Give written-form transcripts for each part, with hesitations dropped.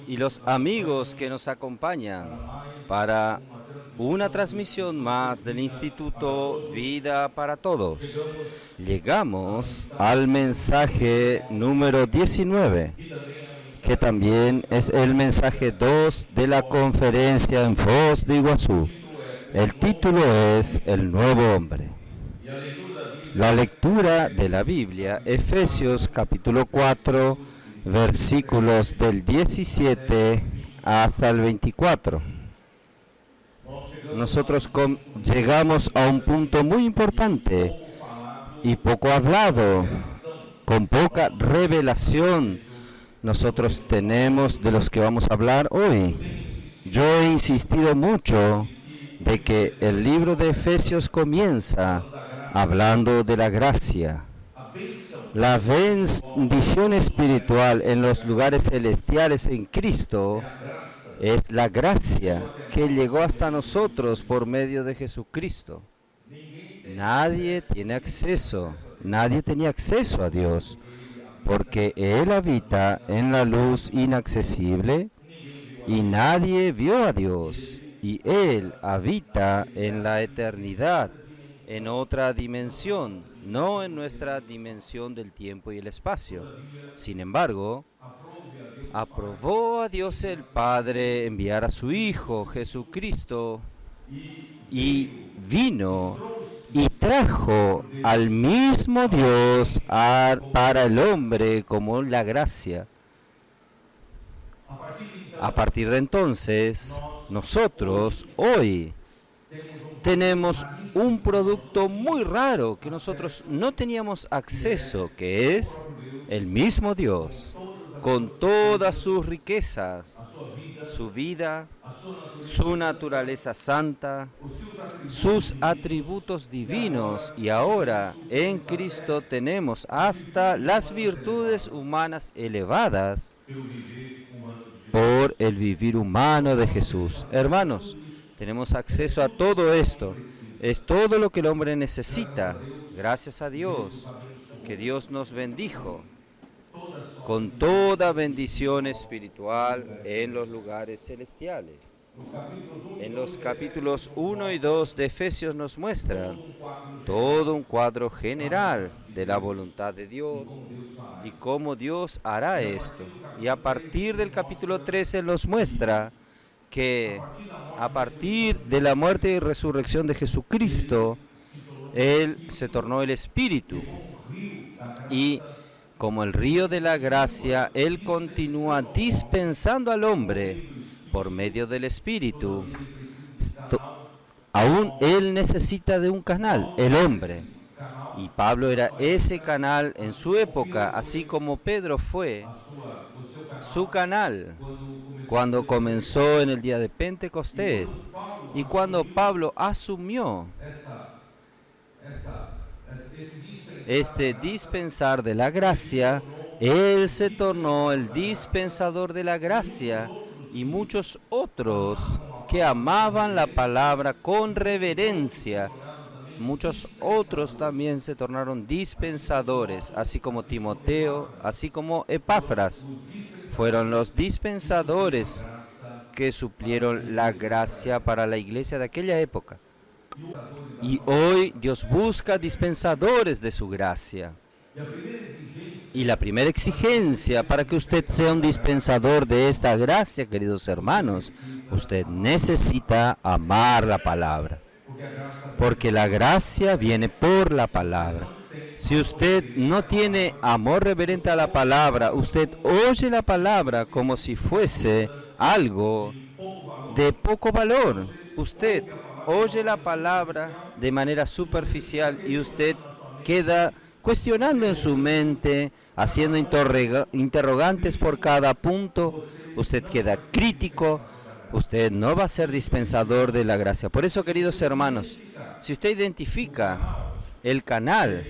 y los amigos que nos acompañan para una transmisión más del Instituto Vida para Todos. Llegamos al mensaje número 19, que también es el mensaje 2 de la conferencia en Foz de Iguazú. El título es El Nuevo Hombre. La lectura de la Biblia, Efesios capítulo 4, versículos del 17 hasta el 24. Nosotros llegamos a un punto muy importante y poco hablado, con poca revelación nosotros tenemos de los que vamos a hablar hoy. Yo he insistido mucho de que el libro de Efesios comienza hablando de la gracia. La bendición espiritual en los lugares celestiales en Cristo es la gracia que llegó hasta nosotros por medio de Jesucristo. Nadie tenía acceso a Dios, porque Él habita en la luz inaccesible y nadie vio a Dios, y Él habita en la eternidad, en otra dimensión, no en nuestra dimensión del tiempo y el espacio. Sin embargo, aprobó a Dios el Padre enviar a su Hijo Jesucristo y vino y trajo al mismo Dios para el hombre como la gracia. A partir de entonces, nosotros hoy tenemos un producto muy raro que nosotros no teníamos acceso, que es el mismo Dios, con todas sus riquezas, su vida, su naturaleza santa, sus atributos divinos, y ahora en Cristo tenemos hasta las virtudes humanas elevadas por el vivir humano de Jesús. Hermanos, tenemos acceso a todo esto. Es todo lo que el hombre necesita. Gracias a Dios, que Dios nos bendijo con toda bendición espiritual en los lugares celestiales. En los capítulos 1 y 2 de Efesios nos muestran todo un cuadro general de la voluntad de Dios y cómo Dios hará esto. Y a partir del capítulo 13 nos muestra que a partir de la muerte y resurrección de Jesucristo, Él se tornó el Espíritu. Y como el río de la gracia, Él continúa dispensando al hombre por medio del Espíritu. Aún Él necesita de un canal, el hombre. Y Pablo era ese canal en su época, así como Pedro fue su canal cuando comenzó en el día de Pentecostés y cuando Pablo asumió este dispensar de la gracia, Él se tornó el dispensador de la gracia, y muchos otros que amaban la palabra con reverencia, muchos otros también se tornaron dispensadores, así como Timoteo, así como Epafras, fueron los dispensadores que suplieron la gracia para la iglesia de aquella época. Y hoy Dios busca dispensadores de su gracia. Y la primera exigencia para que usted sea un dispensador de esta gracia, queridos hermanos, usted necesita amar la palabra. Porque la gracia viene por la palabra. Si usted no tiene amor reverente a la palabra, usted oye la palabra como si fuese algo de poco valor. Usted oye la palabra de manera superficial y usted queda cuestionando en su mente, haciendo interrogantes por cada punto. Usted queda crítico. Usted no va a ser dispensador de la gracia. Por eso, queridos hermanos, si usted identifica el canal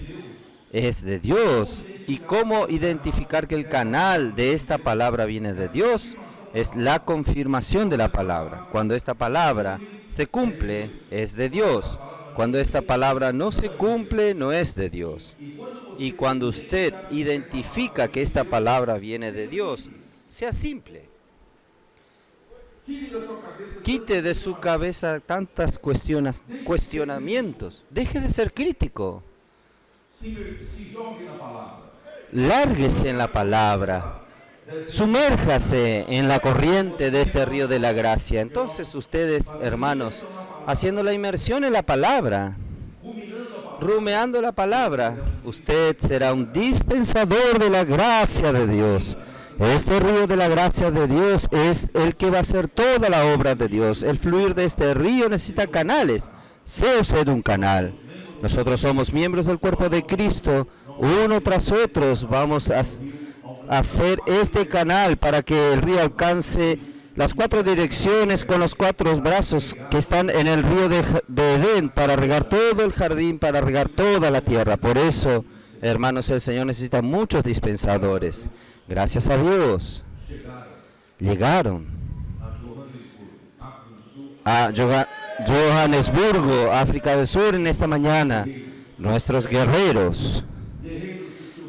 es de Dios, y cómo identificar que el canal de esta palabra viene de Dios, es la confirmación de la palabra. Cuando esta palabra se cumple, es de Dios. Cuando esta palabra no se cumple, no es de Dios. Y cuando usted identifica que esta palabra viene de Dios, sea simple. Quite de su cabeza tantas cuestionamientos. Deje de ser crítico. Lárguese en la palabra. Sumérjase en la corriente de este río de la gracia. Entonces ustedes, hermanos, haciendo la inmersión en la palabra, rumeando la palabra, usted será un dispensador de la gracia de Dios. Este río de la gracia de Dios es el que va a hacer toda la obra de Dios. El fluir de este río necesita canales. Sea usted un canal. Nosotros somos miembros del cuerpo de Cristo. Uno tras otro vamos a hacer este canal para que el río alcance las 4 direcciones con los 4 brazos que están en el río de Edén para regar todo el jardín, para regar toda la tierra. Por eso, hermanos, el Señor necesita muchos dispensadores. Gracias a Dios. Llegaron a Johannesburgo, África del Sur, en esta mañana. Nuestros guerreros.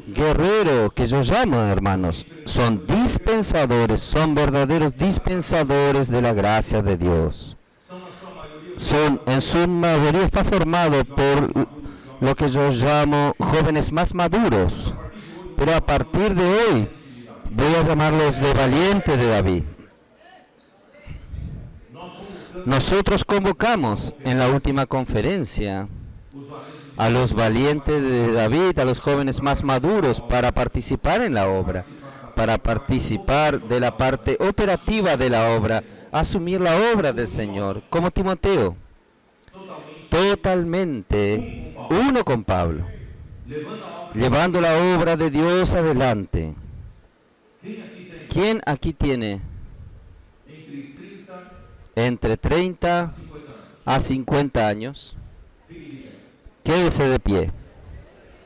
Guerrero que yo llamo, hermanos, son dispensadores, son verdaderos dispensadores de la gracia de Dios. En su mayoría está formado por lo que yo llamo jóvenes más maduros, pero a partir de hoy voy a llamarlos de valiente de David. Nosotros convocamos en la última conferencia a los valientes de David, a los jóvenes más maduros, para participar en la obra, para participar de la parte operativa de la obra, asumir la obra del Señor, como Timoteo, totalmente uno con Pablo, llevando la obra de Dios adelante. ¿Quién aquí tiene entre 30 a 50 años? Quédese de pie.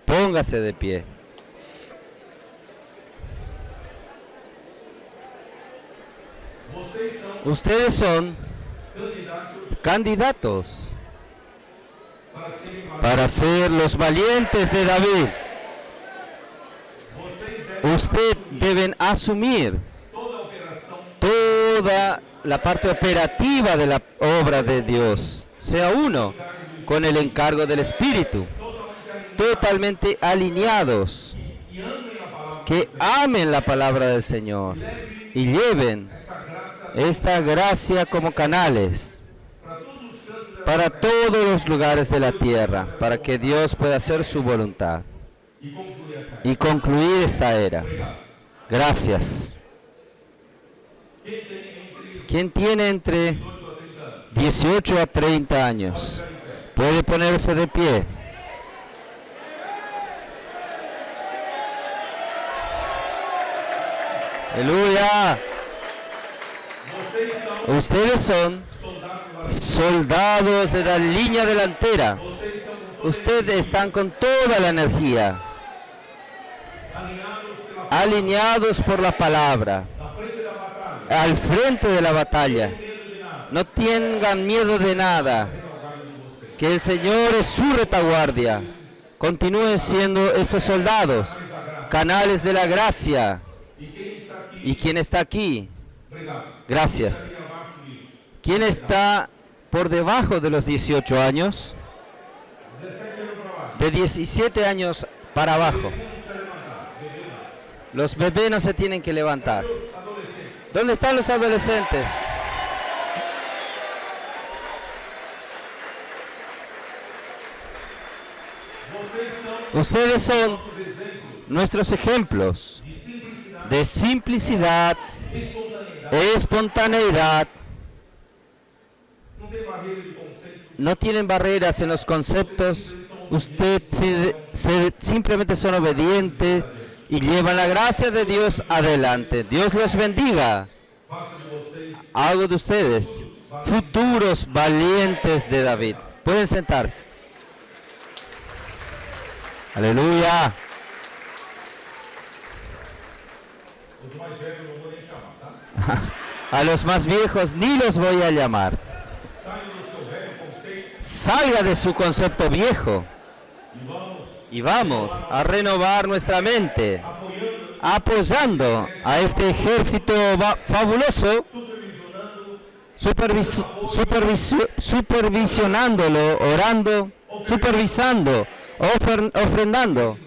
Póngase de pie. Ustedes son candidatos para ser los valientes de David. Ustedes deben asumir toda la parte operativa de la obra de Dios. Sea uno con el encargo del Espíritu, totalmente alineados, que amen la palabra del Señor y lleven esta gracia como canales para todos los lugares de la tierra, para que Dios pueda hacer su voluntad y concluir esta era. Gracias. ¿Quién tiene entre 18 a 30 años? Puede ponerse de pie. Aleluya. Ustedes son soldados de la línea delantera. Ustedes están con toda la energía, alineados por la palabra, al frente de la batalla. No tengan miedo de nada, que el Señor es su retaguardia. Continúen siendo estos soldados, canales de la gracia. ¿Y quién está aquí? Gracias. ¿Quién está por debajo de los 18 años? De 17 años para abajo. Los bebés no se tienen que levantar. ¿Dónde están los adolescentes? Ustedes son nuestros ejemplos de simplicidad, espontaneidad. No tienen barreras en los conceptos. Ustedes simplemente son obedientes y llevan la gracia de Dios adelante. Dios los bendiga. Hago de ustedes futuros valientes de David. Pueden sentarse. Aleluya. A los más viejos ni los voy a llamar. Salga de su concepto viejo y vamos a renovar nuestra mente, apoyando a este ejército fabuloso, supervisionándolo, orando, supervisando, ofrendando.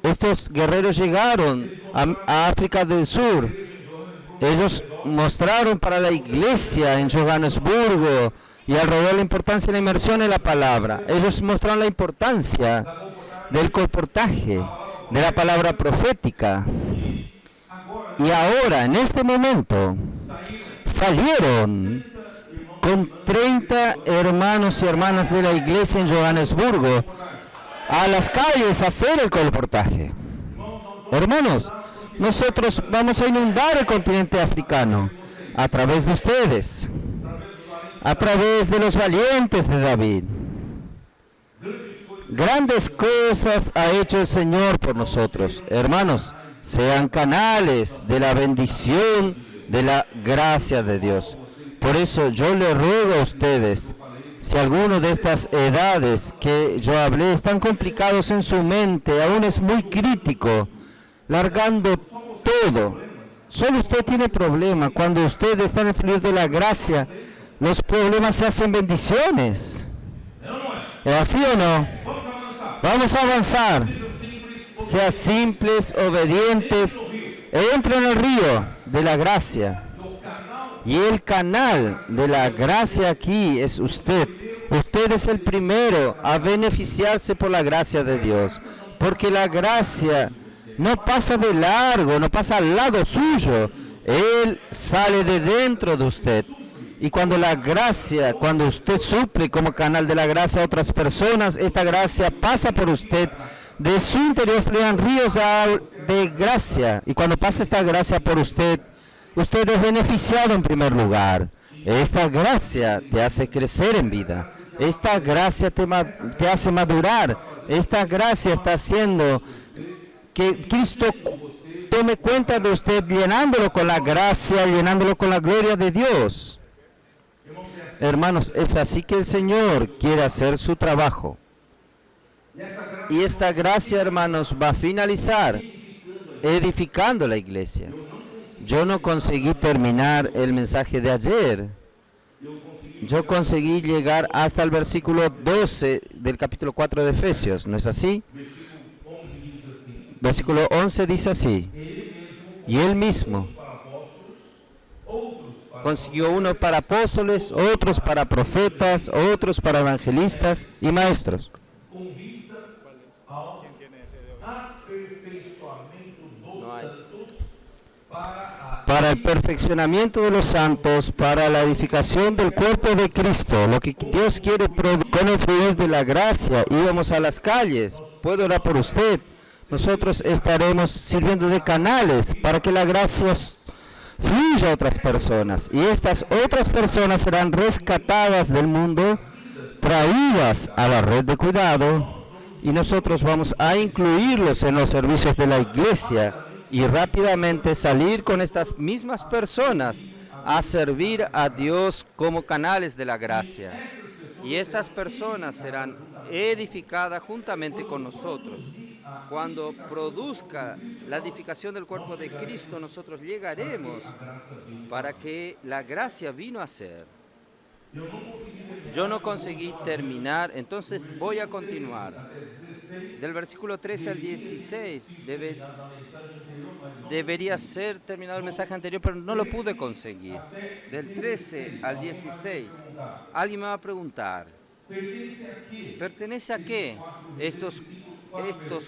Estos guerreros llegaron a África del Sur. Ellos mostraron para la iglesia en Johannesburgo y alrededor la importancia de la inmersión en la palabra. Ellos mostraron la importancia del colportaje, de la palabra profética. Y ahora, en este momento, salieron con 30 hermanos y hermanas de la iglesia en Johannesburgo a las calles a hacer el colportaje. Hermanos, nosotros vamos a inundar el continente africano a través de ustedes, a través de los valientes de David. Grandes cosas ha hecho el Señor por nosotros. Hermanos, sean canales de la bendición, de la gracia de Dios. Por eso yo le ruego a ustedes, si alguno de estas edades que yo hablé están complicados en su mente, aún es muy crítico, largando todo. Solo usted tiene problema. Cuando usted está en el fluir de la gracia, los problemas se hacen bendiciones. ¿Es así o no? Vamos a avanzar. Sean simples, obedientes, entren en el río de la gracia. Y el canal de la gracia aquí es usted. Usted es el primero a beneficiarse por la gracia de Dios. Porque la gracia no pasa de largo, no pasa al lado suyo. Él sale de dentro de usted. Y cuando la gracia, cuando usted suple como canal de la gracia a otras personas, esta gracia pasa por usted. De su interior fluyen ríos de gracia. Y cuando pasa esta gracia por usted, usted es beneficiado en primer lugar. Esta gracia te hace crecer en vida. Esta gracia te hace madurar. Esta gracia está haciendo que Cristo tome cuenta de usted, llenándolo con la gracia, llenándolo con la gloria de Dios. Hermanos, es así que el Señor quiere hacer su trabajo. Y esta gracia, hermanos, va a finalizar edificando la iglesia. Yo no conseguí terminar el mensaje de ayer. Yo conseguí llegar hasta el versículo 12 del capítulo 4 de Efesios. ¿No es así? Versículo 11 dice así. Y él mismo consiguió uno para apóstoles, otros para profetas, otros para evangelistas y maestros. Para el perfeccionamiento de los santos, para la edificación del cuerpo de Cristo, lo que Dios quiere con el fluir de la gracia. Íbamos a las calles, puedo orar por usted. Nosotros estaremos sirviendo de canales para que la gracia fluya a otras personas. Y estas otras personas serán rescatadas del mundo, traídas a la red de cuidado, y nosotros vamos a incluirlos en los servicios de la iglesia. Y rápidamente salir con estas mismas personas a servir a Dios como canales de la gracia. Y estas personas serán edificadas juntamente con nosotros. Cuando produzca la edificación del cuerpo de Cristo, nosotros llegaremos para que la gracia vino a ser. Yo no conseguí terminar, entonces voy a continuar. Del versículo 13 al 16 debería ser terminado el mensaje anterior, pero no lo pude conseguir. Del 13 al 16, alguien me va a preguntar, ¿pertenece a qué estos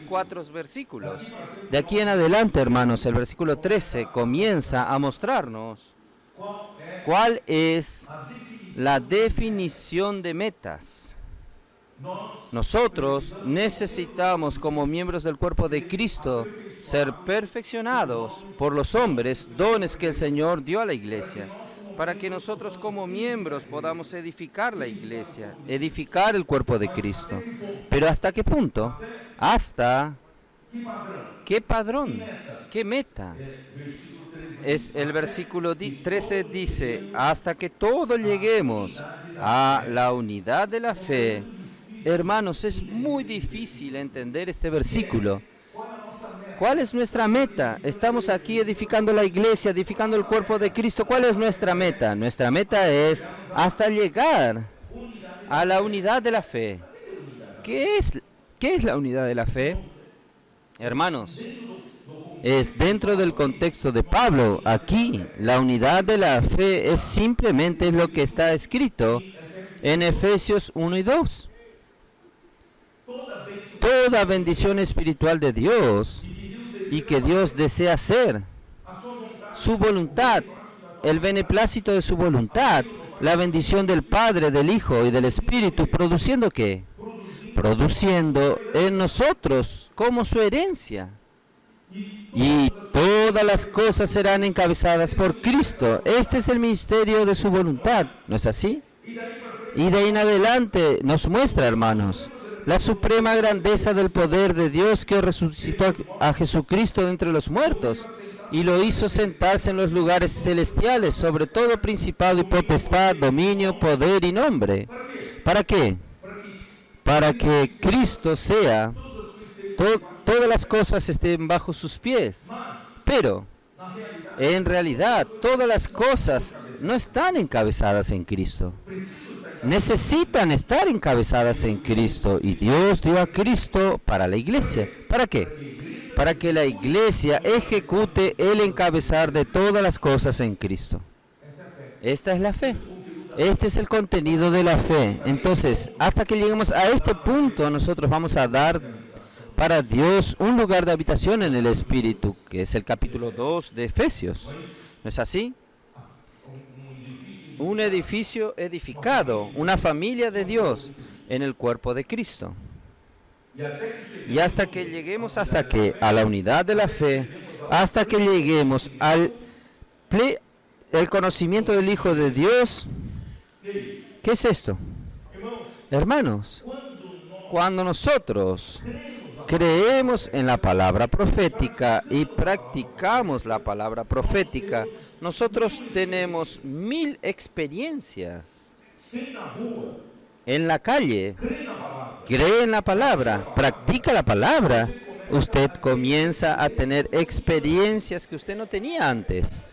4 versículos? De aquí en adelante, hermanos, el versículo 13 comienza a mostrarnos cuál es la definición de metas. Nosotros necesitamos, como miembros del cuerpo de Cristo, ser perfeccionados por los hombres, dones que el Señor dio a la iglesia, para que nosotros como miembros podamos edificar la iglesia, edificar el cuerpo de Cristo. Pero ¿hasta qué punto? ¿Hasta qué padrón? ¿Qué meta? Es el versículo 13 dice, hasta que todos lleguemos a la unidad de la fe. Hermanos, es muy difícil entender este versículo. ¿Cuál es nuestra meta? Estamos aquí edificando la iglesia, edificando el cuerpo de Cristo. ¿Cuál es nuestra meta? Nuestra meta es hasta llegar a la unidad de la fe. ¿Qué es la unidad de la fe? Hermanos, es dentro del contexto de Pablo. Aquí, la unidad de la fe es simplemente lo que está escrito en Efesios 1 y 2. Toda bendición espiritual de Dios y que Dios desea hacer, su voluntad, el beneplácito de su voluntad, la bendición del Padre, del Hijo y del Espíritu, ¿produciendo qué? Produciendo en nosotros como su herencia. Y todas las cosas serán encabezadas por Cristo. Este es el misterio de su voluntad, ¿no es así? Y de ahí en adelante nos muestra, hermanos, la suprema grandeza del poder de Dios que resucitó a Jesucristo de entre los muertos y lo hizo sentarse en los lugares celestiales sobre todo principado y potestad, dominio, poder y nombre. ¿Para qué? Para que Cristo sea, todas las cosas estén bajo sus pies. Pero, en realidad, todas las cosas no están encabezadas en Cristo. Necesitan estar encabezadas en Cristo. Y Dios dio a Cristo para la iglesia. ¿Para qué? Para que la iglesia ejecute el encabezar de todas las cosas en Cristo. Esta es la fe. Este es el contenido de la fe. Entonces, hasta que lleguemos a este punto, nosotros vamos a dar para Dios un lugar de habitación en el Espíritu, que es el capítulo 2 de Efesios. ¿No es así? Un edificio edificado, una familia de Dios en el cuerpo de Cristo. Y hasta que lleguemos a la unidad de la fe, hasta que lleguemos al el conocimiento del Hijo de Dios. ¿Qué es esto? Hermanos, cuando nosotros creemos en la palabra profética y practicamos la palabra profética, nosotros tenemos 1000 experiencias. En la calle, cree en la palabra, practica la palabra, usted comienza a tener experiencias que usted no tenía antes.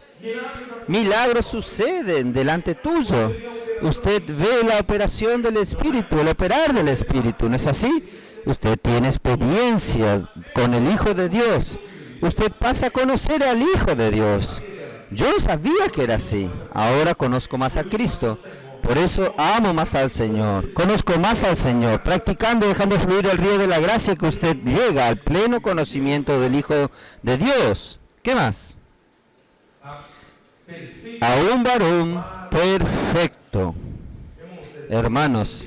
Milagros suceden delante tuyo. Usted ve la operación del Espíritu, el operar del Espíritu, ¿no es así? Usted tiene experiencias con el Hijo de Dios. Usted pasa a conocer al Hijo de Dios. Yo no sabía que era así. Ahora conozco más a Cristo. Por eso amo más al Señor. Conozco más al Señor. Practicando, dejando fluir el río de la gracia, que usted llega al pleno conocimiento del Hijo de Dios. ¿Qué más? A un varón perfecto. Hermanos,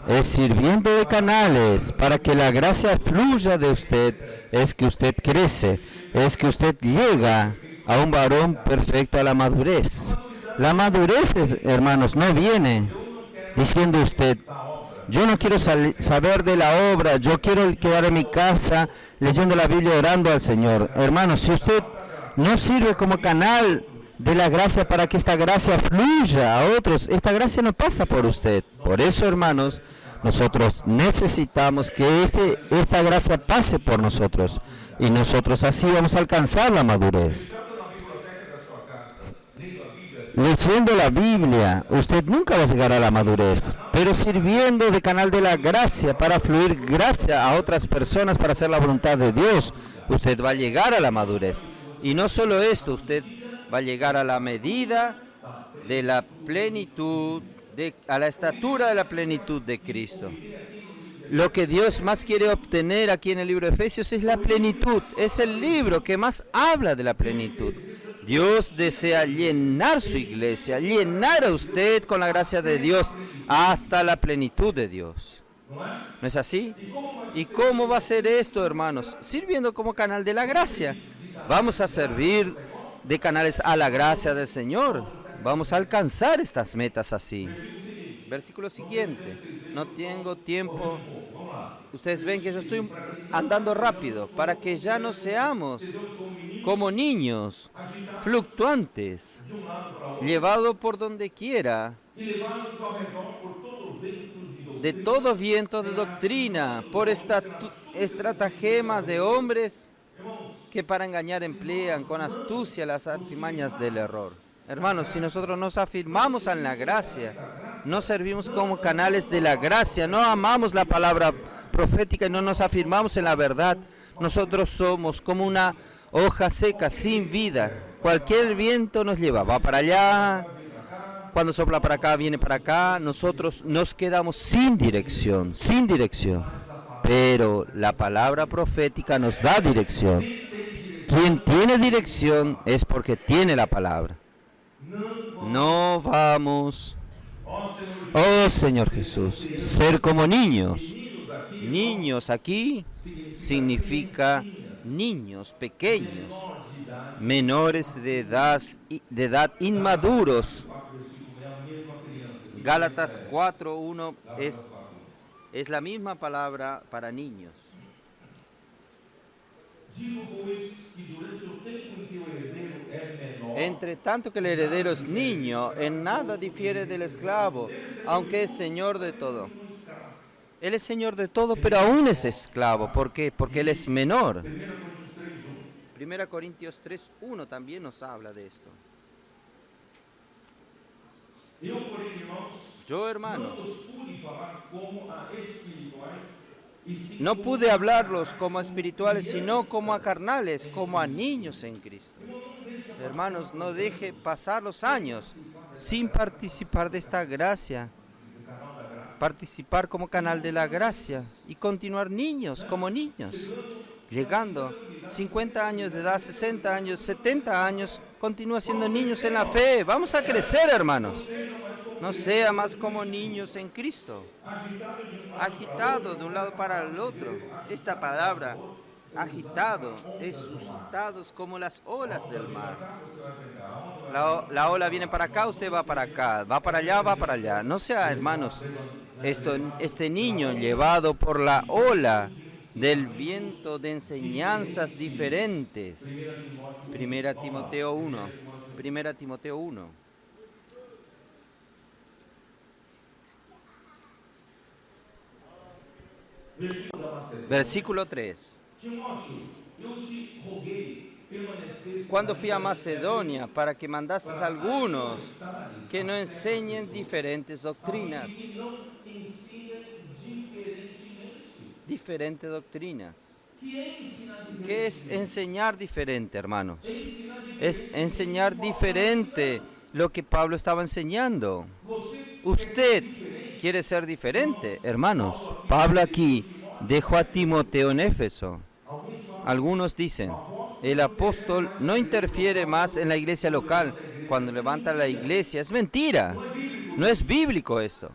es sirviendo de canales para que la gracia fluya de usted, es que usted crece, es que usted llega a un varón perfecto, a la madurez. La madurez, hermanos, no viene diciendo usted, yo no quiero saber de la obra, yo quiero quedar en mi casa leyendo la Biblia, orando al Señor. Hermanos, si usted no sirve como canal de la gracia para que esta gracia fluya a otros, esta gracia no pasa por usted. Por eso, hermanos, nosotros necesitamos que esta gracia pase por nosotros y nosotros así vamos a alcanzar la madurez. Leyendo la Biblia, usted nunca va a llegar a la madurez, pero sirviendo de canal de la gracia para fluir gracia a otras personas para hacer la voluntad de Dios, usted va a llegar a la madurez. Y no solo esto, usted va a llegar a la medida de la plenitud, a la estatura de la plenitud de Cristo. Lo que Dios más quiere obtener aquí en el libro de Efesios es la plenitud. Es el libro que más habla de la plenitud. Dios desea llenar su iglesia, llenar a usted con la gracia de Dios hasta la plenitud de Dios. ¿No es así? ¿Y cómo va a ser esto, hermanos? Sirviendo como canal de la gracia. Vamos a servir de canales a la gracia del Señor. Vamos a alcanzar estas metas así. Versículo siguiente. No tengo tiempo. Ustedes ven que yo estoy andando rápido para que ya no seamos como niños fluctuantes, llevados por donde quiera, de todo viento de doctrina, por estratagemas de hombres. que para engañar emplean con astucia las artimañas del error. Hermanos, si nosotros nos afirmamos en la gracia, no servimos como canales de la gracia, no amamos la palabra profética y no nos afirmamos en la verdad, nosotros somos como una hoja seca, sin vida. Cualquier viento nos lleva, va para allá, cuando sopla para acá, viene para acá, nosotros nos quedamos sin dirección, sin dirección. Pero la palabra profética nos da dirección. Quien tiene dirección es porque tiene la palabra. No vamos, oh Señor Jesús, ser como niños. Niños aquí significa niños pequeños, menores de edad inmaduros. Gálatas 4:1 es la misma palabra para niños. Entre tanto que el heredero es niño, en nada difiere del esclavo, aunque es señor de todo. Él es señor de todo, pero aún es esclavo. ¿Por qué? Porque él es menor. 1 Corintios 3:1 también nos habla de esto. Yo, hermanos, no pude hablarlos como a espirituales, sino como a carnales, como a niños en Cristo. Hermanos, no deje pasar los años sin participar de esta gracia. Participar como canal de la gracia y continuar niños, como niños. Llegando 50 años de edad, 60 años, 70 años, continúa siendo niños en la fe. Vamos a crecer, hermanos. No sea más como niños en Cristo, agitado de un lado para el otro. Esta palabra, agitado, es suscitados como las olas del mar. La ola viene para acá, usted va para acá, va para allá, va para allá. No sea, hermanos, este niño llevado por la ola del viento de enseñanzas diferentes. 1 Timoteo 1. 1 Timoteo 1. Versículo 3. Cuando fui a Macedonia para que mandases a algunos que no enseñen diferentes doctrinas. Diferentes doctrinas. ¿Qué es enseñar diferente, hermanos? Es enseñar diferente lo que Pablo estaba enseñando. Usted quiere ser diferente, hermanos. Pablo aquí dejó a Timoteo en Éfeso. Algunos dicen, el apóstol no interfiere más en la iglesia local cuando levanta la iglesia. Es mentira. No es bíblico esto.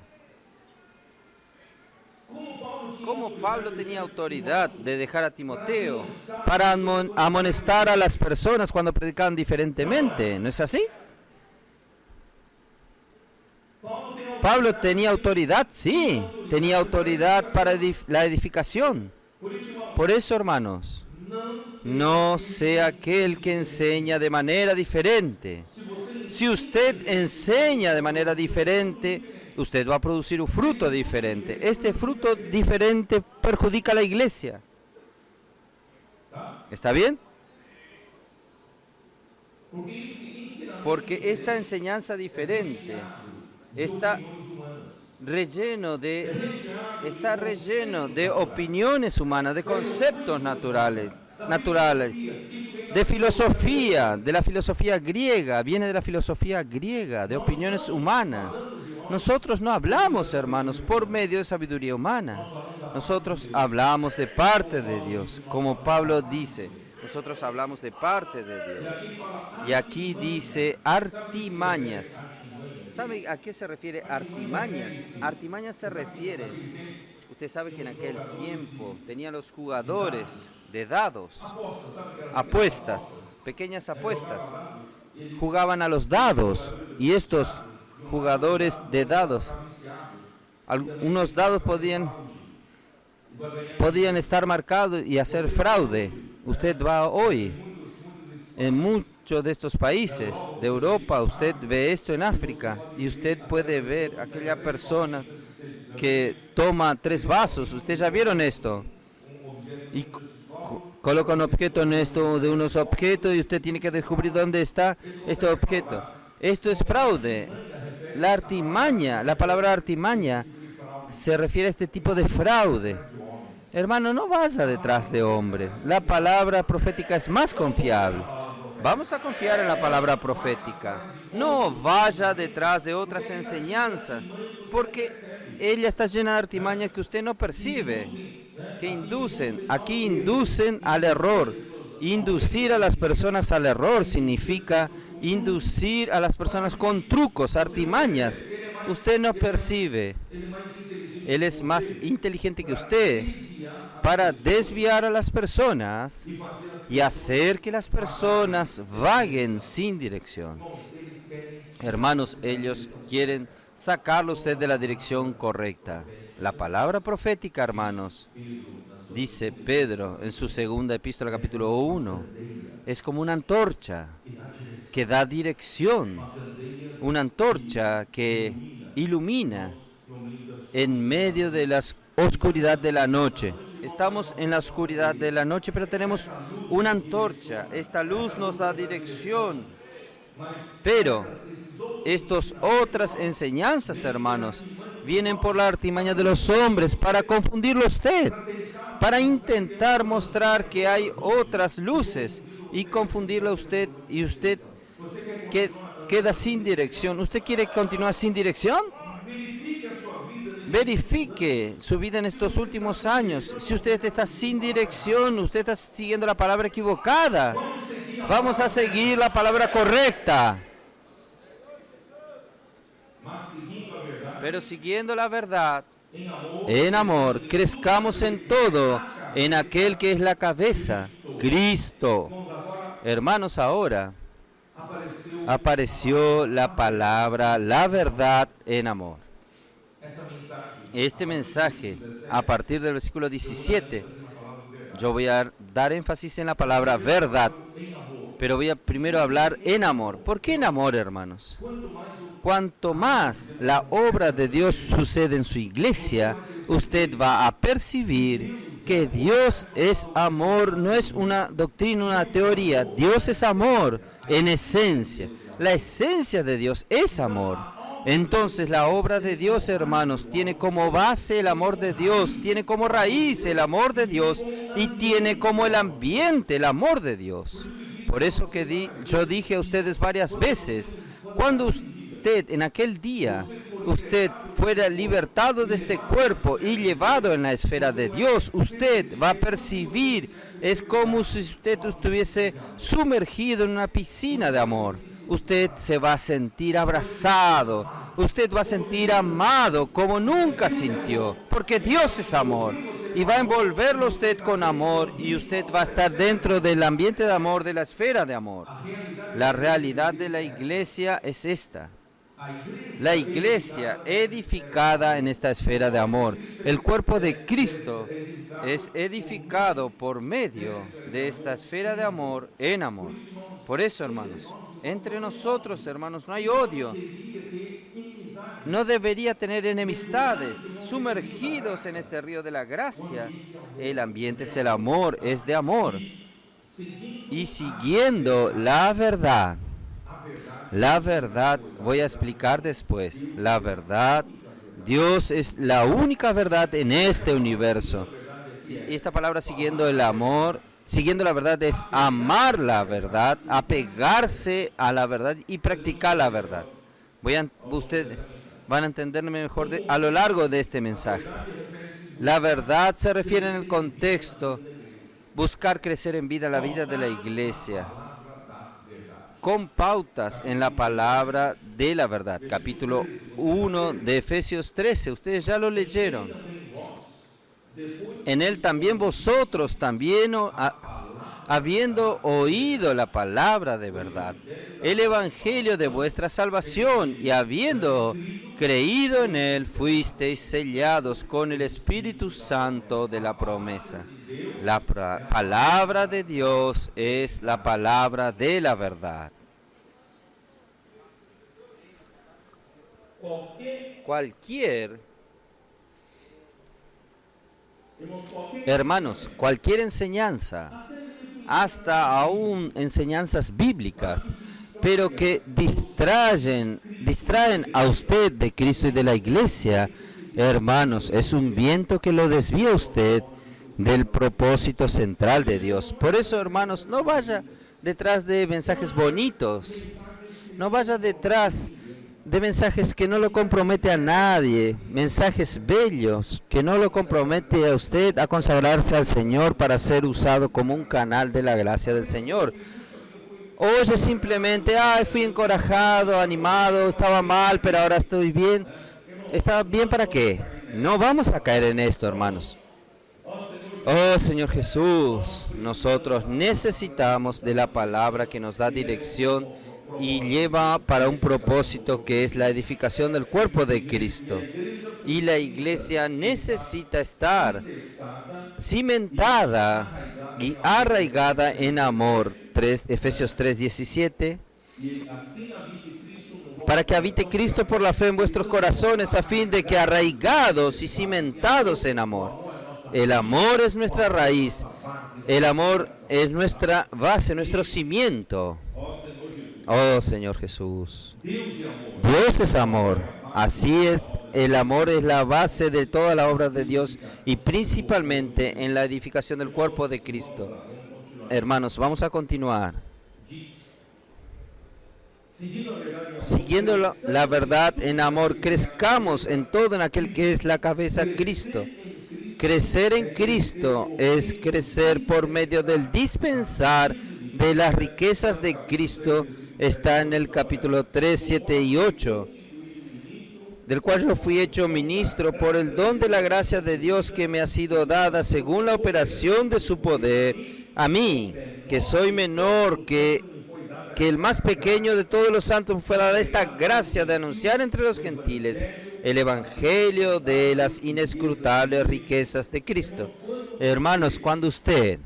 ¿Cómo Pablo tenía autoridad de dejar a Timoteo para amonestar a las personas cuando predicaban diferentemente? ¿No es así? Pablo tenía autoridad, sí, tenía autoridad para la edificación. Por eso, hermanos, no sea aquel que enseña de manera diferente. Si usted enseña de manera diferente, usted va a producir un fruto diferente. Este fruto diferente perjudica a la iglesia. ¿Está bien? Porque esta enseñanza diferente está relleno de opiniones humanas, de conceptos naturales, de la filosofía griega, viene de la filosofía griega, de opiniones humanas. Nosotros no hablamos, hermanos, por medio de sabiduría humana. Nosotros hablamos de parte de Dios, como Pablo dice. Nosotros hablamos de parte de Dios. Y aquí dice artimañas. ¿Sabe a qué se refiere artimañas? Artimañas se refiere, usted sabe que en aquel tiempo tenían los jugadores de dados, apuestas, pequeñas apuestas. Jugaban a los dados y estos jugadores de dados, unos dados podían estar marcados y hacer fraude. Usted va hoy en muchos de estos países de Europa, usted ve esto en África y usted puede ver aquella persona que toma 3 vasos. ¿Ustedes ya vieron esto? Y coloca un objeto en esto de unos objetos y usted tiene que descubrir dónde está este objeto. Esto es fraude. La artimaña, la palabra artimaña se refiere a este tipo de fraude. Hermano, no vaya detrás de hombres. La palabra profética es más confiable. Vamos a confiar en la palabra profética. No vaya detrás de otras enseñanzas, porque ella está llena de artimañas que usted no percibe, que inducen. Aquí inducen al error. Inducir a las personas al error significa inducir a las personas con trucos, artimañas. Usted no percibe. Él es más inteligente que usted para desviar a las personas y hacer que las personas vaguen sin dirección. Hermanos, ellos quieren sacarlo usted de la dirección correcta. La palabra profética, hermanos, dice Pedro en su segunda epístola, capítulo 1, es como una antorcha que da dirección, una antorcha que ilumina en medio de la oscuridad de la noche. Estamos en la oscuridad de la noche, pero tenemos una antorcha. Esta luz nos da dirección. Pero estas otras enseñanzas, hermanos, vienen por la artimaña de los hombres para confundirlo a usted, para intentar mostrar que hay otras luces y confundirlo a usted, y usted queda sin dirección. ¿Usted quiere continuar sin dirección? Verifique su vida en estos últimos años. Si usted está sin dirección, usted está siguiendo la palabra equivocada. Vamos a seguir la palabra correcta. Pero siguiendo la verdad, en amor, crezcamos en todo, en aquel que es la cabeza, Cristo. Hermanos, ahora apareció la palabra, la verdad en amor. Este mensaje, a partir del versículo 17, yo voy a dar énfasis en la palabra verdad, pero voy a primero hablar en amor. ¿Por qué en amor, hermanos? Cuanto más la obra de Dios sucede en su iglesia, usted va a percibir que Dios es amor, no es una doctrina, una teoría. Dios es amor en esencia. La esencia de Dios es amor. Entonces la obra de Dios, hermanos, tiene como base el amor de Dios, tiene como raíz el amor de Dios y tiene como el ambiente el amor de Dios. Por eso que yo dije a ustedes varias veces, cuando usted en aquel día, usted fuera libertado de este cuerpo y llevado en la esfera de Dios, usted va a percibir, es como si usted estuviese sumergido en una piscina de amor. Usted se va a sentir abrazado, usted va a sentir amado como nunca sintió, porque Dios es amor y va a envolverlo usted con amor y usted va a estar dentro del ambiente de amor, de la esfera de amor. La realidad de la iglesia es esta. La iglesia edificada en esta esfera de amor. El cuerpo de Cristo es edificado por medio de esta esfera de amor en amor. Por eso, hermanos, entre nosotros, hermanos, no hay odio. No debería tener enemistades. Sumergidos en este río de la gracia, el ambiente es el amor, es de amor. Y siguiendo la verdad, voy a explicar después, la verdad, Dios es la única verdad en este universo. Y esta palabra siguiendo el amor, siguiendo la verdad es amar la verdad, apegarse a la verdad y practicar la verdad. Ustedes van a entenderme mejor a lo largo de este mensaje. La verdad se refiere en el contexto, buscar crecer en vida, la vida de la iglesia, con pautas en la palabra de la verdad. Capítulo 1 de Efesios 13, ustedes ya lo leyeron. En él también vosotros, habiendo oído la palabra de verdad, el evangelio de vuestra salvación, y habiendo creído en él, fuisteis sellados con el Espíritu Santo de la promesa. La palabra de Dios es la palabra de la verdad. Cualquier Hermanos, cualquier enseñanza, hasta aún enseñanzas bíblicas, pero que distraen a usted de Cristo y de la iglesia, hermanos, es un viento que lo desvía a usted del propósito central de Dios. Por eso, hermanos, no vaya detrás de mensajes bonitos, no vaya detrás de mensajes que no lo compromete a nadie, mensajes bellos que no lo compromete a usted a consagrarse al Señor para ser usado como un canal de la gracia del Señor. Oye simplemente, ay, fui encorajado, animado, estaba mal, pero ahora estoy bien. ¿Está bien para qué? No vamos a caer en esto, hermanos. Oh Señor Jesús, nosotros necesitamos de la palabra que nos da dirección y lleva para un propósito que es la edificación del cuerpo de Cristo. Y la iglesia necesita estar cimentada y arraigada en amor. Efesios 3:17. Para que habite Cristo por la fe en vuestros corazones, a fin de que arraigados y cimentados en amor. El amor es nuestra raíz, el amor es nuestra base, nuestro cimiento. Oh Señor Jesús, Dios es amor, así es, el amor es la base de toda la obra de Dios y principalmente en la edificación del cuerpo de Cristo. Hermanos, vamos a continuar. Siguiendo la verdad en amor, crezcamos en todo en aquel que es la cabeza, Cristo. Crecer en Cristo es crecer por medio del dispensar de las riquezas de Cristo. Está en el capítulo 3, 7 y 8, del cual yo fui hecho ministro por el don de la gracia de Dios que me ha sido dada según la operación de su poder, a mí, que soy menor que el más pequeño de todos los santos, fue dada esta gracia de anunciar entre los gentiles el evangelio de las inescrutables riquezas de Cristo. Hermanos, cuando usted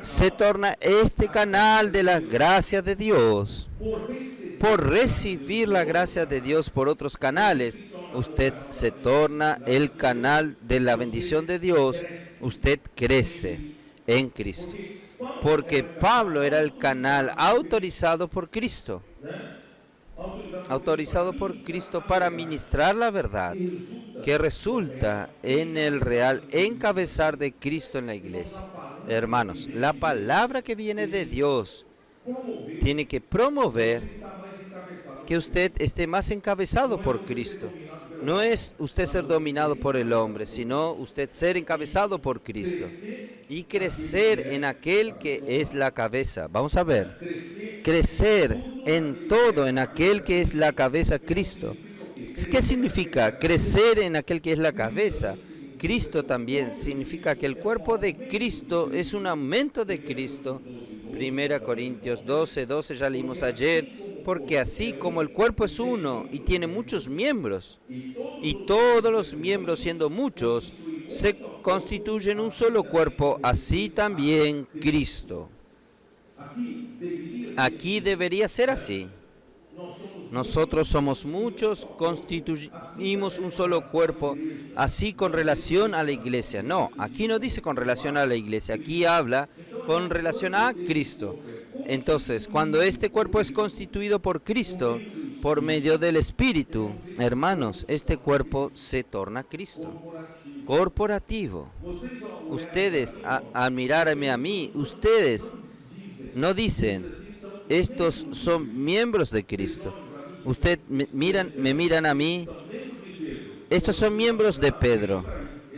se torna este canal de la gracia de Dios, por recibir la gracia de Dios por otros canales, usted se torna el canal de la bendición de Dios, usted crece en Cristo. Porque Pablo era el canal autorizado por Cristo para ministrar la verdad que resulta en el real encabezar de Cristo en la iglesia. Hermanos, la palabra que viene de Dios tiene que promover que usted esté más encabezado por Cristo. No es usted ser dominado por el hombre, sino usted ser encabezado por Cristo y crecer en aquel que es la cabeza. Vamos a ver, crecer en todo en aquel que es la cabeza, Cristo. ¿Qué significa crecer en aquel que es la cabeza? Cristo también significa que el cuerpo de Cristo es un aumento de Cristo. 1 Corintios 12, ya leímos ayer, porque así como el cuerpo es uno y tiene muchos miembros, y todos los miembros siendo muchos, se constituyen un solo cuerpo, así también Cristo. Aquí debería ser así. Nosotros somos muchos, constituimos un solo cuerpo, así con relación a la iglesia. No, aquí no dice con relación a la iglesia, aquí habla con relación a Cristo. Entonces, cuando este cuerpo es constituido por Cristo, por medio del Espíritu, hermanos, este cuerpo se torna Cristo, corporativo. Ustedes, al mirarme a mí, ustedes no dicen, estos son miembros de Cristo. Ustedes me miran a mí, estos son miembros de Pedro.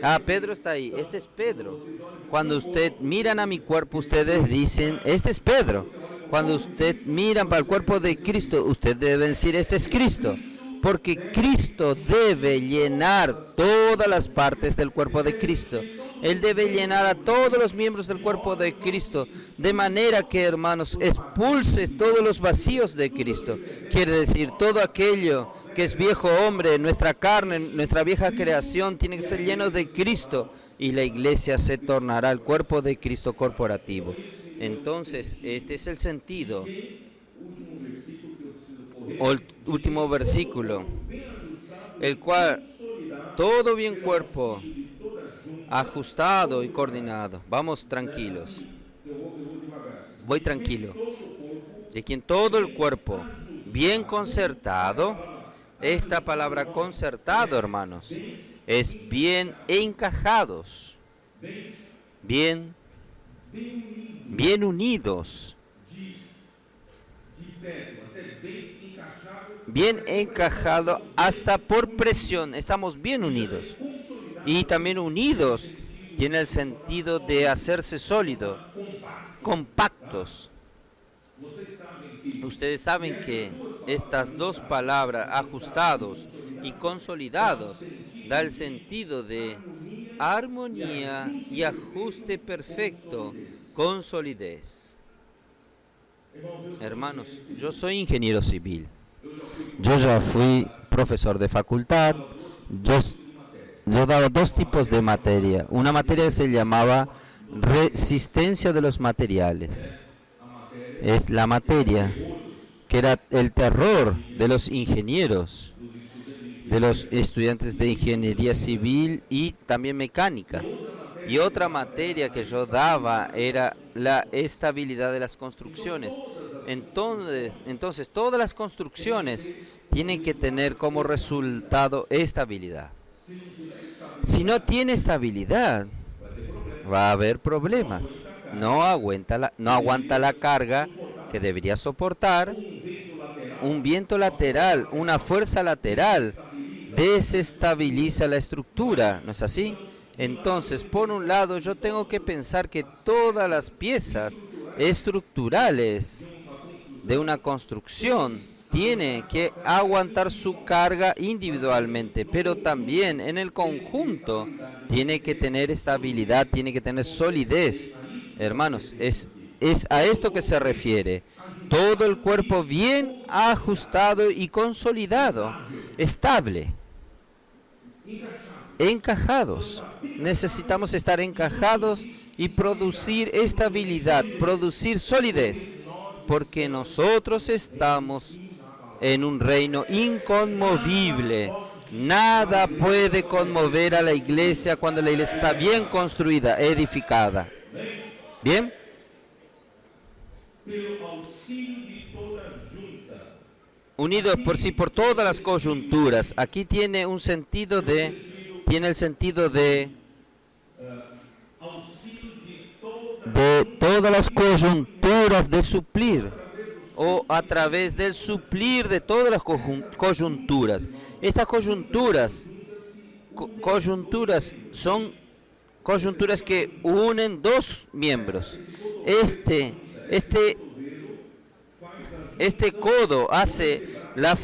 Ah, Pedro está ahí, este es Pedro. Cuando ustedes miran a mi cuerpo, ustedes dicen, este es Pedro. Cuando ustedes miran para el cuerpo de Cristo, ustedes deben decir, este es Cristo. Porque Cristo debe llenar todas las partes del cuerpo de Cristo. Él debe llenar a todos los miembros del cuerpo de Cristo, de manera que, hermanos, expulse todos los vacíos de Cristo. Quiere decir, todo aquello que es viejo hombre, nuestra carne, nuestra vieja creación, tiene que ser lleno de Cristo, y la iglesia se tornará el cuerpo de Cristo corporativo. Entonces, este es el sentido. O el último versículo, el cual todo bien cuerpo, ajustado y coordinado. Vamos tranquilos. Voy tranquilo. De quien todo el cuerpo, bien concertado, esta palabra concertado, hermanos, es bien encajados, bien unidos, bien encajado hasta por presión, estamos bien unidos. Y también unidos tiene el sentido de hacerse sólido, compactos. Ustedes saben que estas dos palabras, ajustados y consolidados, da el sentido de armonía y ajuste perfecto con solidez. Hermanos, yo soy ingeniero civil. Yo ya fui profesor de facultad. Yo daba dos tipos de materia. Una materia que se llamaba resistencia de los materiales. Es la materia que era el terror de los ingenieros, de los estudiantes de ingeniería civil y también mecánica. Y otra materia que yo daba era la estabilidad de las construcciones. Entonces todas las construcciones tienen que tener como resultado estabilidad. Si no tiene estabilidad, va a haber problemas. No aguanta la carga que debería soportar. Un viento lateral, una fuerza lateral, desestabiliza la estructura, ¿no es así? Entonces, por un lado, yo tengo que pensar que todas las piezas estructurales de una construcción tienen que aguantar su carga individualmente, pero también en el conjunto tiene que tener estabilidad, tiene que tener solidez. Hermanos, es a esto que se refiere. Todo el cuerpo bien ajustado y consolidado, estable, encajados. Necesitamos estar encajados y producir estabilidad, producir solidez, porque nosotros estamos en un reino inconmovible. Nada puede conmover a la iglesia cuando la iglesia está bien construida, edificada. ¿Bien? Unidos por todas las coyunturas. Aquí tiene el sentido de todas las coyunturas de suplir, o a través del suplir de todas las coyunturas. Estas coyunturas son coyunturas que unen dos miembros. Este codo hace la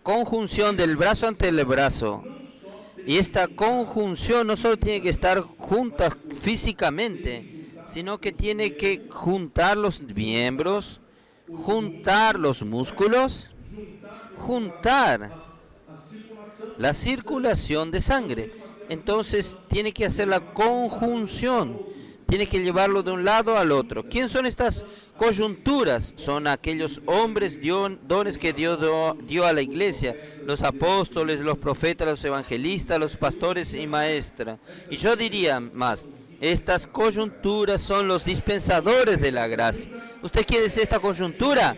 conjunción del brazo ante el brazo. Y esta conjunción no solo tiene que estar juntas físicamente, sino que tiene que juntar los miembros, juntar los músculos, juntar la circulación de sangre. Entonces tiene que hacer la conjunción, tiene que llevarlo de un lado al otro. ¿Quién son estas coyunturas? Son aquellos hombres, dones que Dios dio a la iglesia, los apóstoles, los profetas, los evangelistas, los pastores y maestras. Y yo diría más, estas coyunturas son los dispensadores de la gracia. ¿Usted quiere decir esta coyuntura?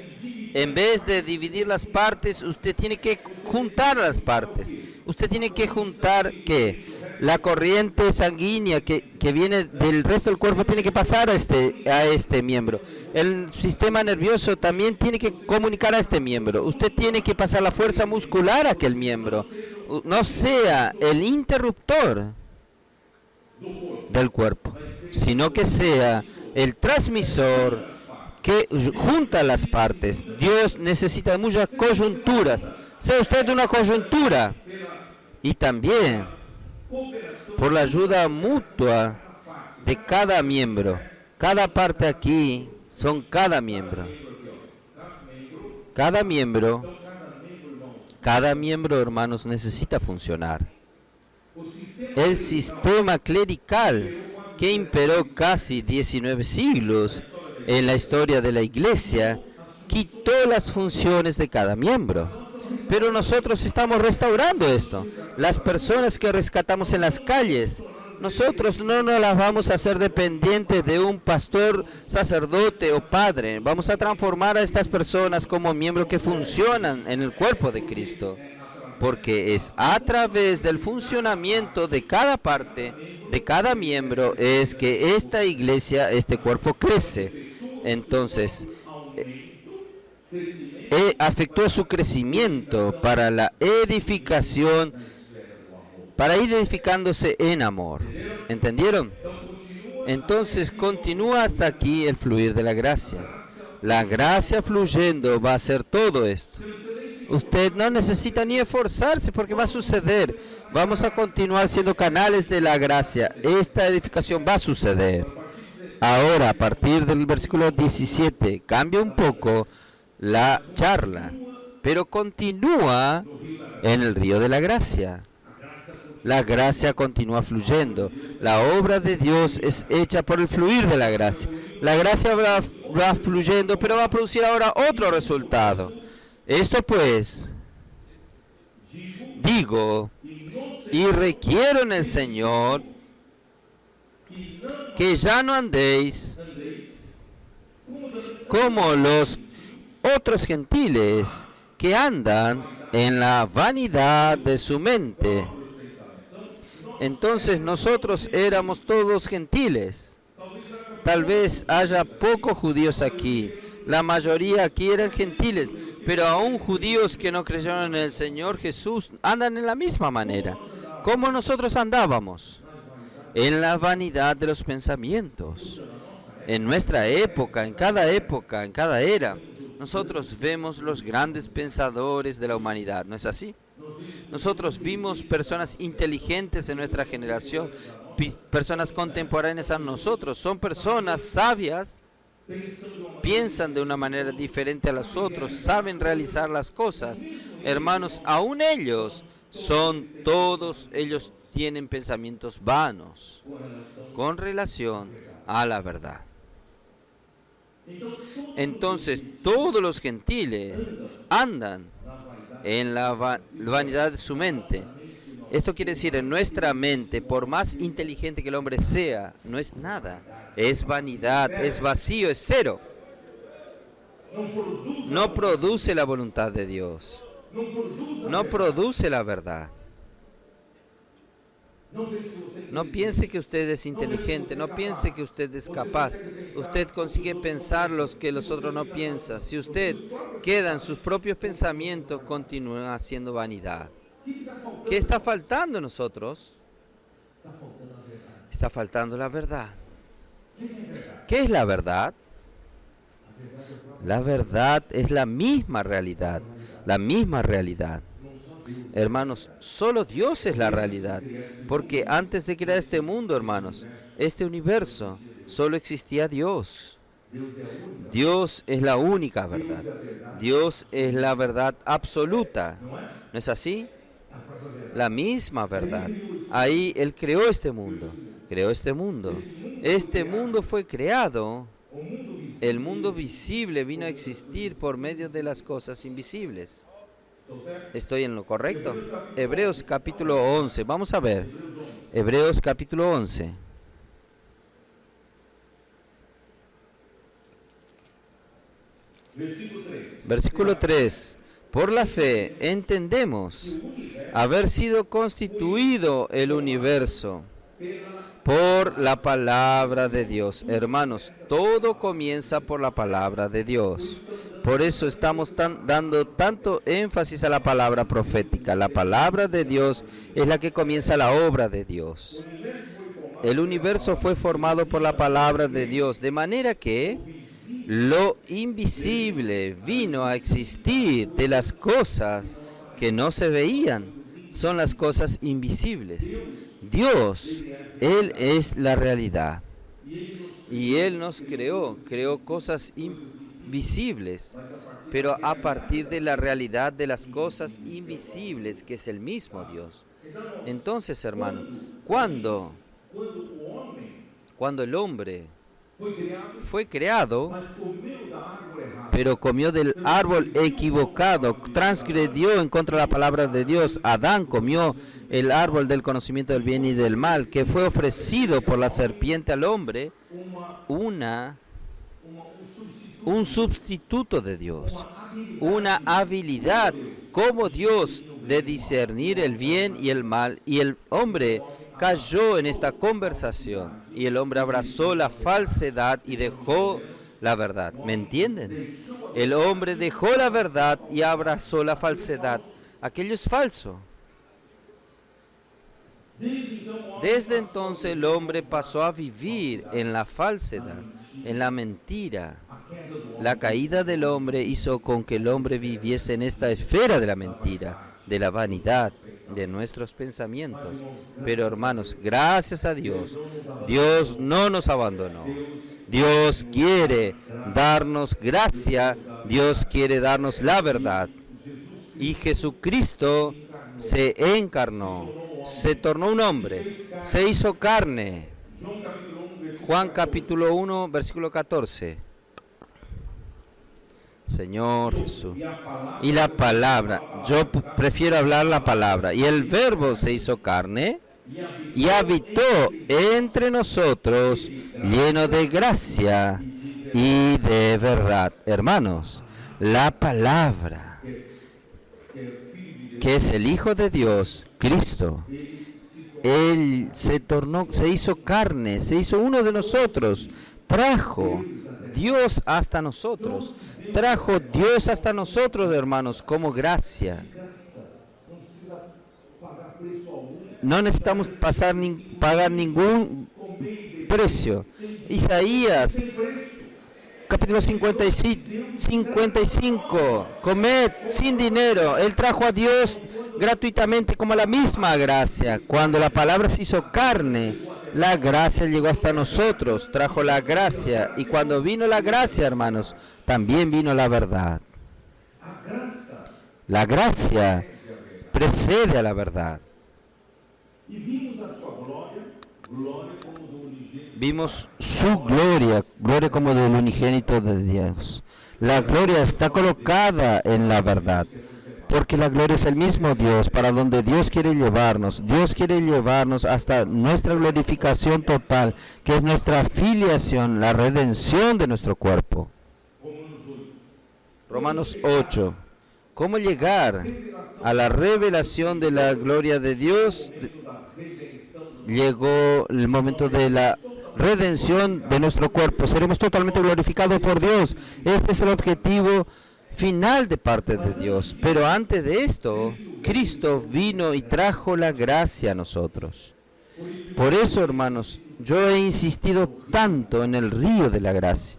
En vez de dividir las partes, usted tiene que juntar las partes. Usted tiene que juntar, ¿qué? La corriente sanguínea que viene del resto del cuerpo tiene que pasar a este miembro. El sistema nervioso también tiene que comunicar a este miembro. Usted tiene que pasar la fuerza muscular a aquel miembro. No sea el interruptor del cuerpo, sino que sea el transmisor que junta las partes. Dios necesita muchas coyunturas. Sea usted una coyuntura. Y también por la ayuda mutua de cada miembro. Cada parte aquí son cada miembro. Cada miembro, hermanos, necesita funcionar. El sistema clerical que imperó casi 19 siglos en la historia de la iglesia quitó las funciones de cada miembro. Pero nosotros estamos restaurando esto. Las personas que rescatamos en las calles, nosotros no nos las vamos a hacer dependientes de un pastor, sacerdote o padre. Vamos a transformar a estas personas como miembros que funcionan en el cuerpo de Cristo. Porque es a través del funcionamiento de cada parte, de cada miembro, es que esta iglesia, este cuerpo crece. Entonces, afectó su crecimiento para la edificación, para ir edificándose en amor. ¿Entendieron? Entonces continúa hasta aquí el fluir de la gracia. La gracia fluyendo va a hacer todo esto. Usted no necesita ni esforzarse porque va a suceder. Vamos a continuar siendo canales de la gracia. Esta edificación va a suceder. Ahora, a partir del versículo 17, cambia un poco la charla, pero continúa en el río de la gracia. La gracia continúa fluyendo. La obra de Dios es hecha por el fluir de la gracia. La gracia va fluyendo, pero va a producir ahora otro resultado. Esto pues, digo, y requiero en el Señor que ya no andéis como los otros gentiles que andan en la vanidad de su mente. Entonces nosotros éramos todos gentiles. Tal vez haya pocos judíos aquí. La mayoría aquí eran gentiles, pero aún judíos que no creyeron en el Señor Jesús andan en la misma manera. ¿Cómo nosotros andábamos? En la vanidad de los pensamientos. En nuestra época, en cada era, nosotros vemos los grandes pensadores de la humanidad, ¿no es así? Nosotros vimos personas inteligentes en nuestra generación, personas contemporáneas a nosotros, son personas sabias, piensan de una manera diferente a los otros, saben realizar las cosas. Hermanos, aún ellos tienen pensamientos vanos con relación a la verdad. Entonces, todos los gentiles andan en la vanidad de su mente. Esto quiere decir, en nuestra mente, por más inteligente que el hombre sea, no es nada. Es vanidad, es vacío, es cero. No produce la voluntad de Dios. No produce la verdad. No piense que usted es inteligente, no piense que usted es capaz. Usted consigue pensar los que los otros no piensan. Si usted queda en sus propios pensamientos, continúa haciendo vanidad. ¿Qué está faltando en nosotros? Está faltando la verdad. ¿Qué es la verdad? La verdad es la misma realidad, la misma realidad. Hermanos, solo Dios es la realidad, porque antes de crear este mundo, hermanos, este universo, solo existía Dios. Dios es la única verdad. Dios es la verdad absoluta. ¿No es así? La misma verdad. Ahí Él creó este mundo. Creó este mundo. Este mundo fue creado. El mundo visible vino a existir por medio de las cosas invisibles. ¿Estoy en lo correcto? Hebreos capítulo 11. Vamos a ver. Hebreos capítulo 11. Versículo 3. Por la fe entendemos haber sido constituido el universo por la palabra de Dios. Hermanos, todo comienza por la palabra de Dios. Por eso estamos dando tanto énfasis a la palabra profética. La palabra de Dios es la que comienza la obra de Dios. El universo fue formado por la palabra de Dios, de manera que lo invisible vino a existir de las cosas que no se veían. Son las cosas invisibles. Dios, Él es la realidad. Y Él nos creó cosas invisibles, pero a partir de la realidad de las cosas invisibles, que es el mismo Dios. Entonces, hermano, cuando el hombre fue creado, pero comió del árbol equivocado, transgredió en contra de la palabra de Dios. Adán comió el árbol del conocimiento del bien y del mal, que fue ofrecido por la serpiente al hombre, un sustituto de Dios, una habilidad como Dios de discernir el bien y el mal, y el hombre cayó en esta conversación, y el hombre abrazó la falsedad y dejó la verdad. ¿Me entienden? El hombre dejó la verdad y abrazó la falsedad. Aquello es falso. Desde entonces el hombre pasó a vivir en la falsedad, en la mentira. La caída del hombre hizo con que el hombre viviese en esta esfera de la mentira, de la vanidad, de nuestros pensamientos. Pero hermanos, gracias a Dios, Dios no nos abandonó. Dios quiere darnos gracia, Dios quiere darnos la verdad. Y Jesucristo se encarnó, se tornó un hombre, se hizo carne. Juan capítulo 1, versículo 14. Señor Jesús. Y la palabra, yo prefiero hablar la palabra. Y el verbo se hizo carne y habitó entre nosotros, lleno de gracia y de verdad. Hermanos, la palabra, que es el Hijo de Dios, Cristo, Él se hizo carne, se hizo uno de nosotros, trajo Dios hasta nosotros, hermanos, como gracia. No necesitamos pagar ningún precio. Isaías, capítulo 55, comed sin dinero. Él trajo a Dios gratuitamente como la misma gracia. Cuando la palabra se hizo carne, la gracia llegó hasta nosotros, trajo la gracia. Y cuando vino la gracia, hermanos, también vino la verdad. La gracia precede a la verdad. Vimos su gloria, gloria como del unigénito de Dios. La gloria está colocada en la verdad, porque la gloria es el mismo Dios, para donde Dios quiere llevarnos. Dios quiere llevarnos hasta nuestra glorificación total, que es nuestra filiación, la redención de nuestro cuerpo. Romanos 8. ¿Cómo llegar a la revelación de la gloria de Dios? Llegó el momento de la redención de nuestro cuerpo. Seremos totalmente glorificados por Dios. Este es el objetivo final de parte de Dios. Pero antes de esto, Cristo vino y trajo la gracia a nosotros. Por eso, hermanos, yo he insistido tanto en el río de la gracia.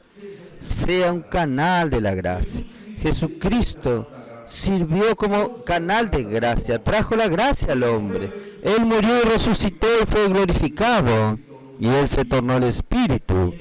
Sea un canal de la gracia. Jesucristo sirvió como canal de gracia, trajo la gracia al hombre. Él murió y resucitó y fue glorificado. Y Él se tornó el Espíritu,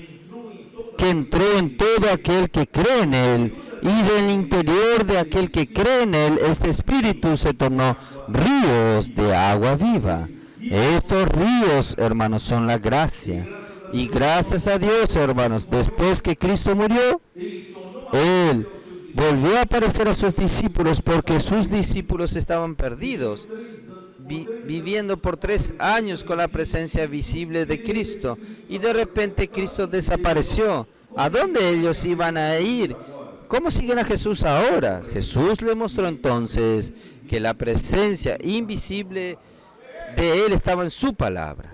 que entró en todo aquel que cree en Él. Y del interior de aquel que cree en Él, este Espíritu se tornó ríos de agua viva. Estos ríos, hermanos, son la gracia. Y gracias a Dios, hermanos, después que Cristo murió, Él volvió a aparecer a sus discípulos, porque sus discípulos estaban perdidos, viviendo por 3 años con la presencia visible de Cristo, y de repente Cristo desapareció. ¿A dónde ellos iban a ir? ¿Cómo siguen a Jesús ahora? Jesús le mostró entonces que la presencia invisible de Él estaba en su palabra.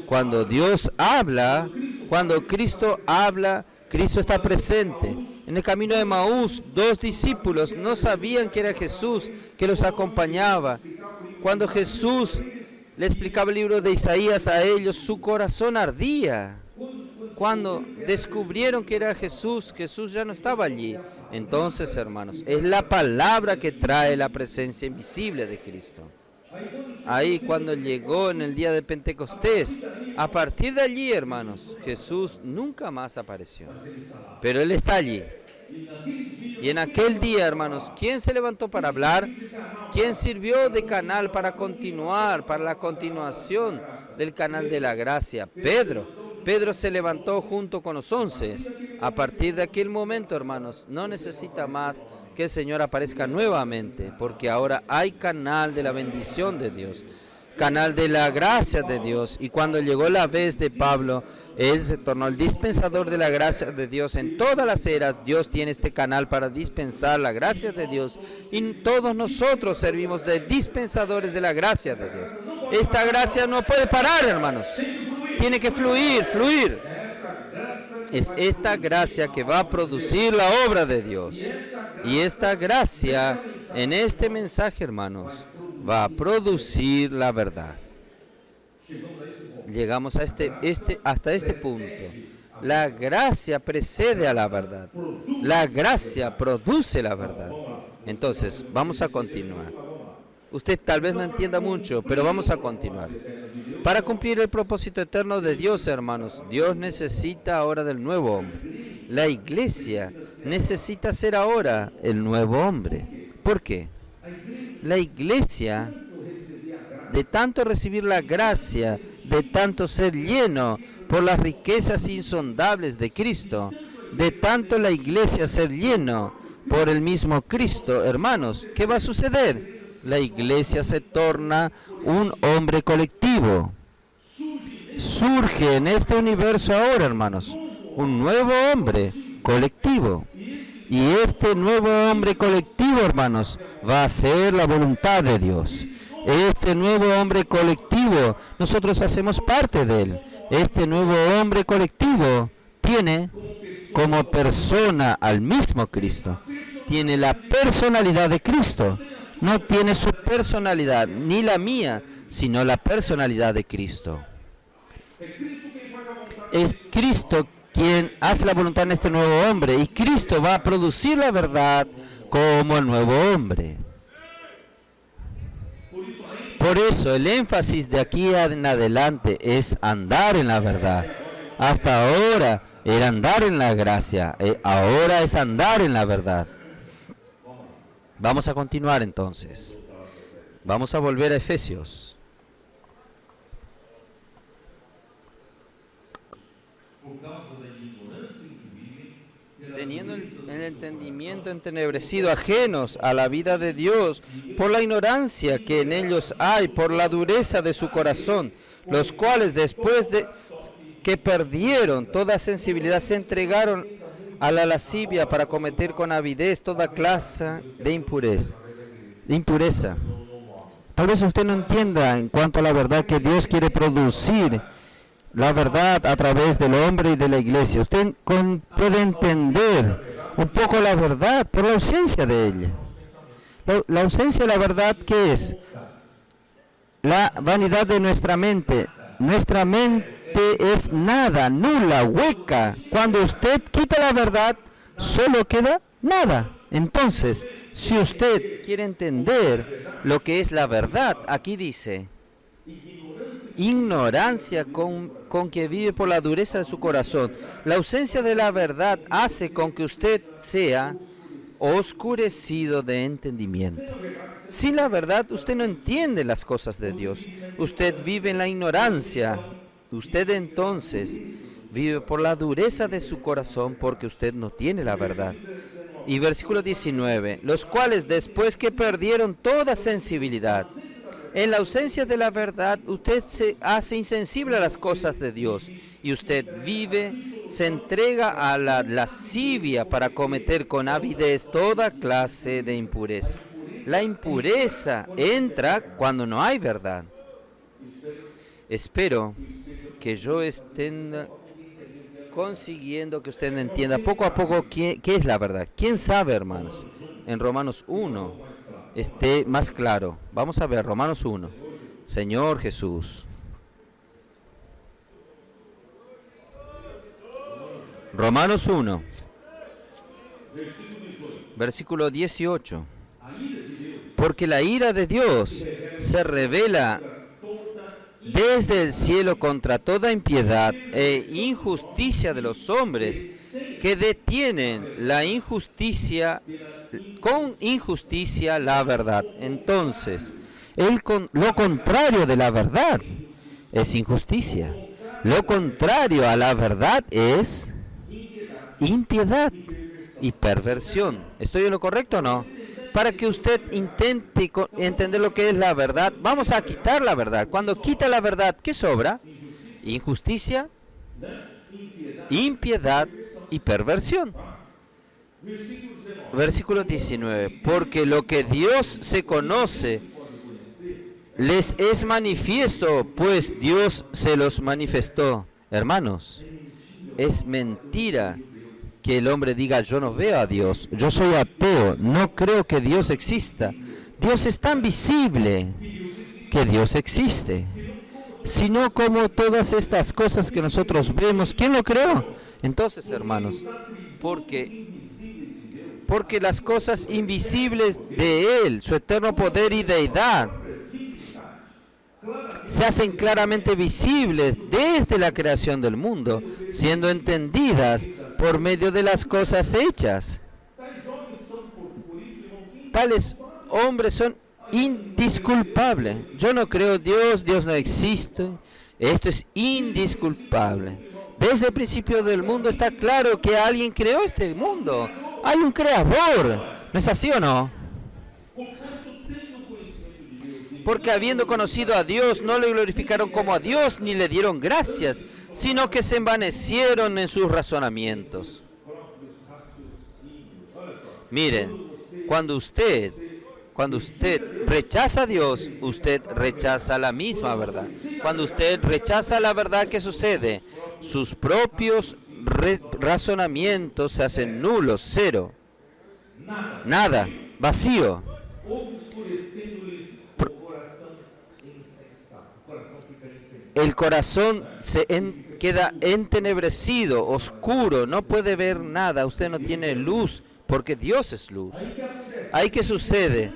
Cuando Dios habla, cuando Cristo habla, Cristo está presente. En el camino de Maús, 2 discípulos no sabían que era Jesús que los acompañaba. Cuando Jesús le explicaba el libro de Isaías a ellos, su corazón ardía. Cuando descubrieron que era Jesús, Jesús ya no estaba allí. Entonces, hermanos, es la palabra que trae la presencia invisible de Cristo. Ahí cuando llegó en el día de Pentecostés, a partir de allí, hermanos, Jesús nunca más apareció. Pero Él está allí. Y en aquel día, hermanos, ¿quién se levantó para hablar? ¿Quién sirvió de canal para continuar, para la continuación del canal de la gracia? Pedro. Pedro se levantó junto con los 11. A partir de aquel momento, hermanos, no necesita más que el Señor aparezca nuevamente, porque ahora hay canal de la bendición de Dios, canal de la gracia de Dios. Y cuando llegó la vez de Pablo, él se tornó el dispensador de la gracia de Dios. En todas las eras, Dios tiene este canal para dispensar la gracia de Dios. Y todos nosotros servimos de dispensadores de la gracia de Dios. Esta gracia no puede parar, hermanos. Tiene que fluir, fluir. Es esta gracia que va a producir la obra de Dios. Y esta gracia, en este mensaje, hermanos, va a producir la verdad. Llegamos a hasta este punto. La gracia precede a la verdad. La gracia produce la verdad. Entonces, vamos a continuar. Usted tal vez no entienda mucho, pero vamos a continuar. Para cumplir el propósito eterno de Dios, hermanos, Dios necesita ahora del nuevo hombre. La iglesia necesita ser ahora el nuevo hombre. ¿Por qué? La iglesia, de tanto recibir la gracia, de tanto ser lleno por las riquezas insondables de Cristo, de tanto la iglesia ser lleno por el mismo Cristo, hermanos, ¿qué va a suceder? La iglesia se torna un hombre colectivo. Surge en este universo ahora, hermanos, un nuevo hombre colectivo. Y este nuevo hombre colectivo, hermanos, va a ser la voluntad de Dios. Este nuevo hombre colectivo, nosotros hacemos parte de él. Este nuevo hombre colectivo tiene como persona al mismo Cristo. Tiene la personalidad de Cristo. No tiene su personalidad, ni la mía, sino la personalidad de Cristo. Es Cristo quien hace la voluntad en este nuevo hombre, y Cristo va a producir la verdad como el nuevo hombre. Por eso el énfasis de aquí en adelante es andar en la verdad. Hasta ahora era andar en la gracia, ahora es andar en la verdad. Vamos a continuar entonces. Vamos a volver a Efesios. Teniendo el entendimiento entenebrecido, ajenos a la vida de Dios, por la ignorancia que en ellos hay, por la dureza de su corazón, los cuales después de que perdieron toda sensibilidad se entregaron a la lascivia para cometer con avidez toda clase de impureza. Tal vez usted no entienda en cuanto a la verdad que Dios quiere producir, la verdad a través del hombre y de la iglesia. Usted puede entender un poco la verdad por la ausencia de ella. La ausencia de la verdad, ¿qué es? La vanidad de nuestra mente. Nuestra mente es nada, nula, hueca. Cuando usted quita la verdad, solo queda nada. Entonces, si usted quiere entender lo que es la verdad, aquí dice: ignorancia con que vive por la dureza de su corazón. La ausencia de la verdad hace con que usted sea oscurecido de entendimiento. Sin la verdad, usted no entiende las cosas de Dios. Usted vive en la ignorancia. Usted entonces vive por la dureza de su corazón porque usted no tiene la verdad. Y versículo 19, los cuales después que perdieron toda sensibilidad, en la ausencia de la verdad, usted se hace insensible a las cosas de Dios y usted vive, se entrega a la lascivia para cometer con avidez toda clase de impureza. La impureza entra cuando no hay verdad. Espero que yo esté consiguiendo que usted entienda poco a poco qué es la verdad. ¿Quién sabe, hermanos? En Romanos 1 esté más claro. Vamos a ver, Romanos 1. Señor Jesús. Romanos 1, versículo 18. Porque la ira de Dios se revela desde el cielo contra toda impiedad e injusticia de los hombres que detienen la injusticia, con injusticia la verdad. Entonces, lo contrario de la verdad es injusticia. Lo contrario a la verdad es impiedad y perversión. ¿Estoy en lo correcto o no? Para que usted intente entender lo que es la verdad, vamos a quitar la verdad. Cuando quita la verdad, ¿qué sobra? Injusticia, impiedad y perversión. Versículo 19. Porque lo que Dios se conoce les es manifiesto, pues Dios se los manifestó. Hermanos, es mentira que el hombre diga: yo no veo a Dios, yo soy ateo, no creo que Dios exista. Dios es tan visible que Dios existe. Sino como todas estas cosas que nosotros vemos, ¿quién lo creó? Entonces, hermanos, porque las cosas invisibles de Él, su eterno poder y deidad, se hacen claramente visibles desde la creación del mundo, siendo entendidas por medio de las cosas hechas. Tales hombres son indisculpables. Yo no creo en Dios, Dios no existe. Esto es indisculpable. Desde el principio del mundo está claro que alguien creó este mundo. Hay un creador. ¿No es así o no? Porque habiendo conocido a Dios, no le glorificaron como a Dios, ni le dieron gracias, sino que se envanecieron en sus razonamientos. Miren, cuando usted rechaza a Dios, usted rechaza la misma verdad. Cuando usted rechaza la verdad, ¿qué sucede? Sus propios razonamientos se hacen nulos, cero. Nada, vacío. El corazón queda entenebrecido, oscuro, no puede ver nada. Usted no tiene luz, porque Dios es luz. ¿Ahí qué sucede?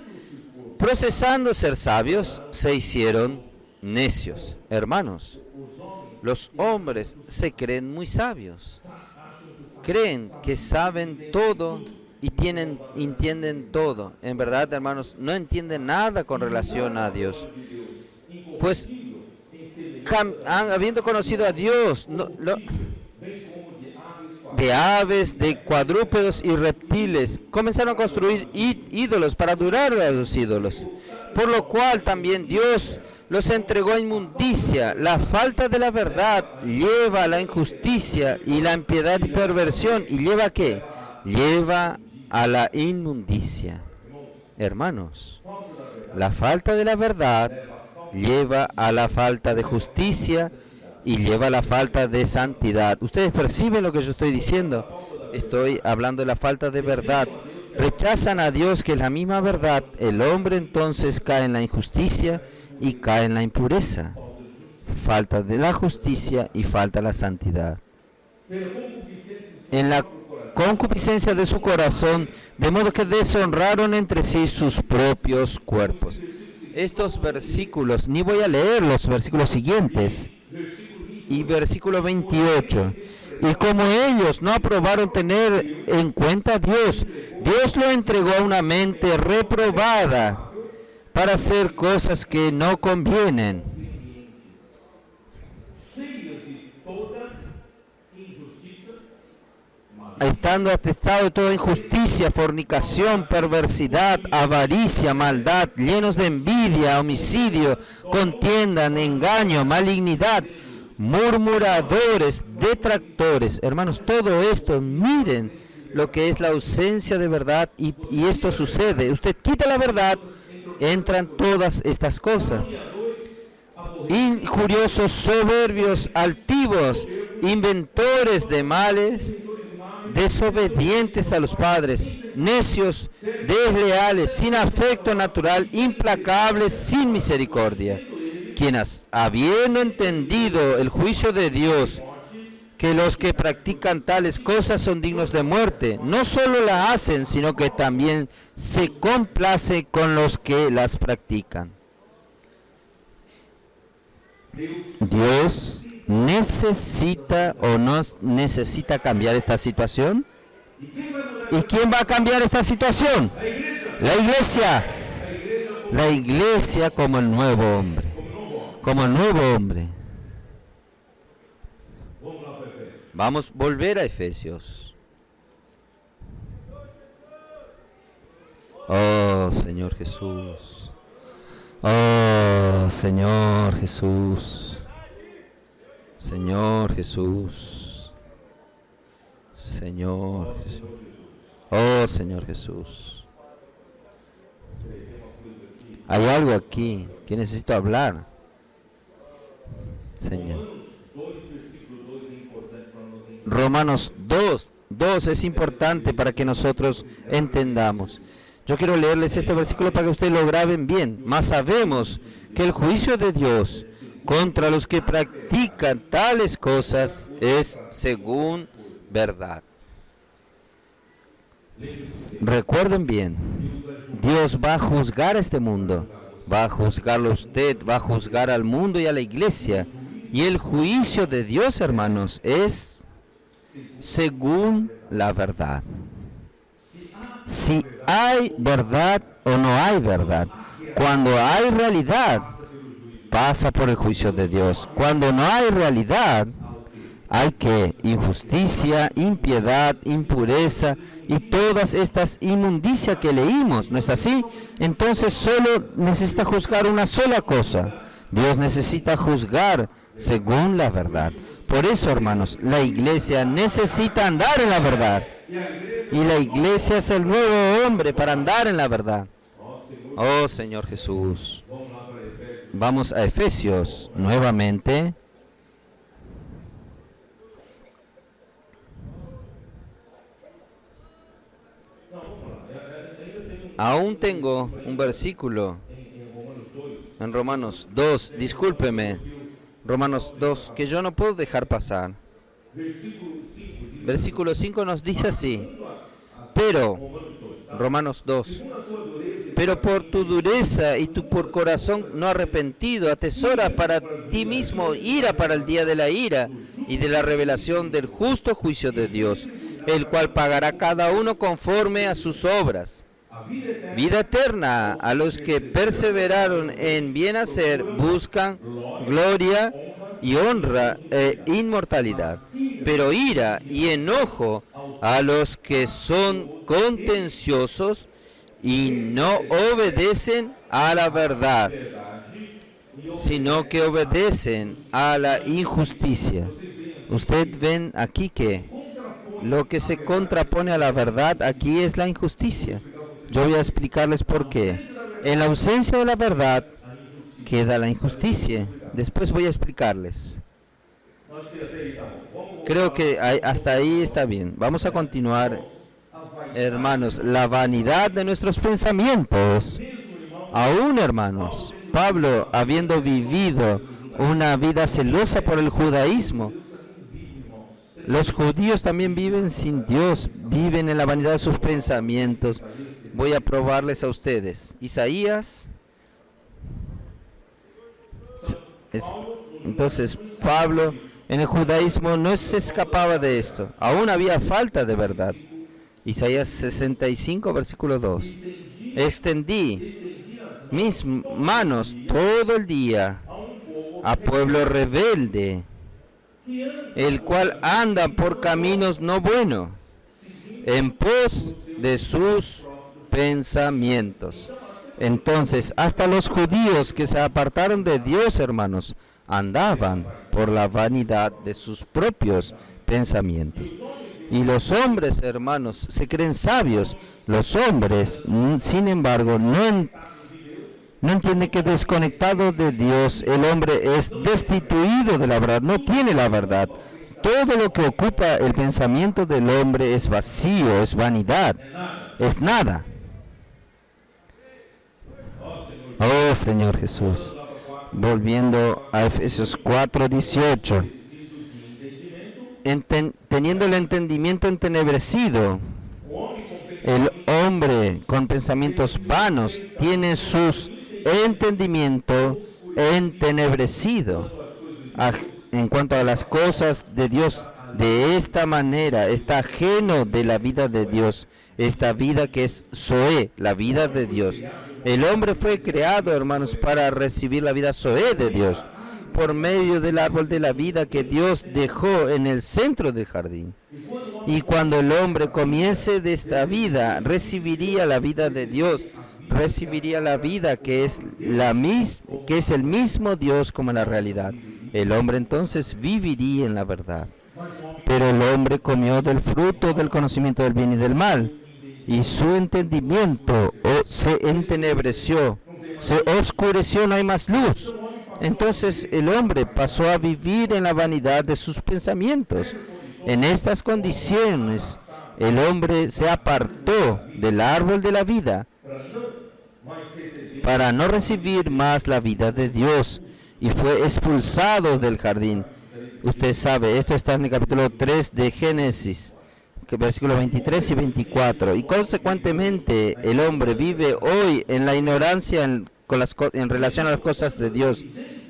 Procesando ser sabios, se hicieron necios. Hermanos, los hombres se creen muy sabios. Creen que saben todo y entienden todo. En verdad, hermanos, no entienden nada con relación a Dios. Pues, habiendo conocido a Dios, de aves, de cuadrúpedos y reptiles, comenzaron a construir ídolos para adorar a los ídolos, por lo cual también Dios los entregó a inmundicia. La falta de la verdad lleva a la injusticia, y la impiedad y perversión, ¿y lleva a qué? Lleva a la inmundicia. Hermanos, la falta de la verdad lleva a la falta de justicia y lleva a la falta de santidad. ¿Ustedes perciben lo que yo estoy diciendo? Estoy hablando de la falta de verdad. Rechazan a Dios, que es la misma verdad. El hombre entonces cae en la injusticia y cae en la impureza. Falta de la justicia y falta la santidad. En la concupiscencia de su corazón, de modo que deshonraron entre sí sus propios cuerpos. Estos versículos, ni voy a leer los versículos siguientes. Y versículo 28. Y como ellos no aprobaron tener en cuenta a Dios, Dios lo entregó a una mente reprobada para hacer cosas que no convienen. Estando atestado de toda injusticia, fornicación, perversidad, avaricia, maldad, llenos de envidia, homicidio, contienda, engaño, malignidad, murmuradores, detractores. Hermanos, todo esto, miren lo que es la ausencia de verdad, y esto sucede. Usted quita la verdad, entran todas estas cosas. Injuriosos, soberbios, altivos, inventores de males, desobedientes a los padres, necios, desleales, sin afecto natural, implacables, sin misericordia, quienes, habiendo entendido el juicio de Dios, que los que practican tales cosas son dignos de muerte, no solo la hacen, sino que también se complace con los que las practican. Dios necesita o no necesita cambiar esta situación. ¿Y quién va a cambiar esta situación? La iglesia. La iglesia como el nuevo hombre. Como el nuevo hombre. Vamos a volver a Efesios. Oh, Señor Jesús. Oh, Señor Jesús. Señor Jesús. Señor Jesús. Oh, Señor Jesús. Hay algo aquí que necesito hablar. Señor. Romanos 2 es importante para que nosotros entendamos. Yo quiero leerles este versículo para que ustedes lo graben bien. Mas sabemos que el juicio de Dios contra los que practican tales cosas es según verdad. Recuerden bien, Dios va a juzgar a este mundo, va a juzgarlo a usted, va a juzgar al mundo y a la iglesia. Y el juicio de Dios, hermanos, es según la verdad. Si hay verdad o no hay verdad. Cuando hay realidad, pasa por el juicio de Dios. Cuando no hay realidad, hay que injusticia, impiedad, impureza y todas estas inmundicias que leímos, ¿no es así? Entonces solo necesita juzgar una sola cosa. Dios necesita juzgar según la verdad. Por eso, hermanos, la iglesia necesita andar en la verdad. Y la iglesia es el nuevo hombre para andar en la verdad. Oh, Señor Jesús. Vamos a Efesios nuevamente. Aún tengo un versículo en Romanos 2, discúlpeme, Romanos 2, que yo no puedo dejar pasar. Versículo 5 nos dice así, pero, Romanos 2, pero por tu dureza y tu por corazón no arrepentido, atesora para ti mismo ira para el día de la ira y de la revelación del justo juicio de Dios, el cual pagará cada uno conforme a sus obras. Vida eterna a los que perseveraron en bien hacer, buscan gloria y honra e inmortalidad, pero ira y enojo a los que son contenciosos y no obedecen a la verdad, sino que obedecen a la injusticia. Usted ven aquí que lo que se contrapone a la verdad aquí es la injusticia. Yo voy a explicarles por qué. En la ausencia de la verdad queda la injusticia. Después voy a explicarles. Creo que hasta ahí está bien. Vamos a continuar, hermanos. La vanidad de nuestros pensamientos. Aún, hermanos, Pablo, habiendo vivido una vida celosa por el judaísmo, los judíos también viven sin Dios, viven en la vanidad de sus pensamientos. Voy a probarles a ustedes. Isaías. Entonces, Pablo en el judaísmo no se escapaba de esto. Aún había falta de verdad. Isaías 65, versículo 2. Extendí mis manos todo el día a pueblo rebelde, el cual anda por caminos no buenos, en pos de sus pensamientos. Entonces, hasta los judíos que se apartaron de Dios, hermanos, andaban por la vanidad de sus propios pensamientos. Y los hombres, hermanos, se creen sabios. Los hombres, sin embargo, no entienden que desconectado de Dios, el hombre es destituido de la verdad, no tiene la verdad. Todo lo que ocupa el pensamiento del hombre es vacío, es vanidad, es nada. Oh, Señor Jesús. Volviendo a Efesios 4:18. Teniendo el entendimiento entenebrecido, el hombre con pensamientos vanos tiene sus entendimiento entenebrecido en cuanto a las cosas de Dios. De esta manera está ajeno de la vida de Dios, esta vida que es Zoé, la vida de Dios. El hombre fue creado, hermanos, para recibir la vida Zoé de Dios, por medio del árbol de la vida que Dios dejó en el centro del jardín. Y cuando el hombre comience de esta vida, recibiría la vida de Dios, recibiría la vida que es el mismo Dios como en la realidad. El hombre entonces viviría en la verdad. Pero el hombre comió del fruto del conocimiento del bien y del mal, y su entendimiento se entenebreció, se oscureció, no hay más luz. Entonces el hombre pasó a vivir en la vanidad de sus pensamientos. En estas condiciones, el hombre se apartó del árbol de la vida para no recibir más la vida de Dios y fue expulsado del jardín. Usted sabe, esto está en el capítulo 3 de Génesis, versículos 23 y 24. Y consecuentemente el hombre vive hoy en la ignorancia en relación a las cosas de Dios,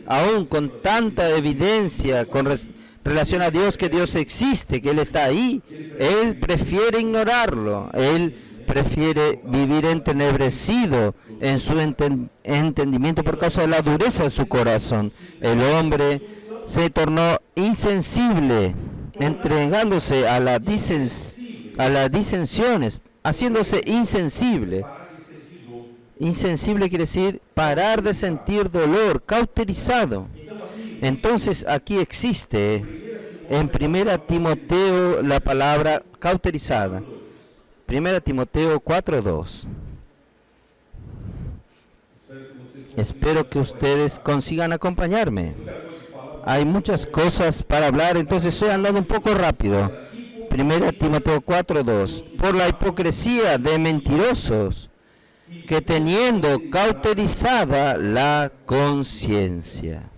aún con tanta evidencia con relación a Dios, que Dios existe, que Él está ahí. Él prefiere ignorarlo, Él prefiere vivir entenebrecido en su entendimiento por causa de la dureza de su corazón. El hombre se tornó insensible, entregándose a las disensiones, haciéndose insensible. Insensible quiere decir parar de sentir dolor, cauterizado. Entonces aquí existe en 1 Timoteo la palabra cauterizada. 1 Timoteo 4:2. Espero que ustedes consigan acompañarme. Hay muchas cosas para hablar, entonces estoy andando un poco rápido. 1 Timoteo 4:2. Por la hipocresía de mentirosos, que teniendo cauterizada la conciencia.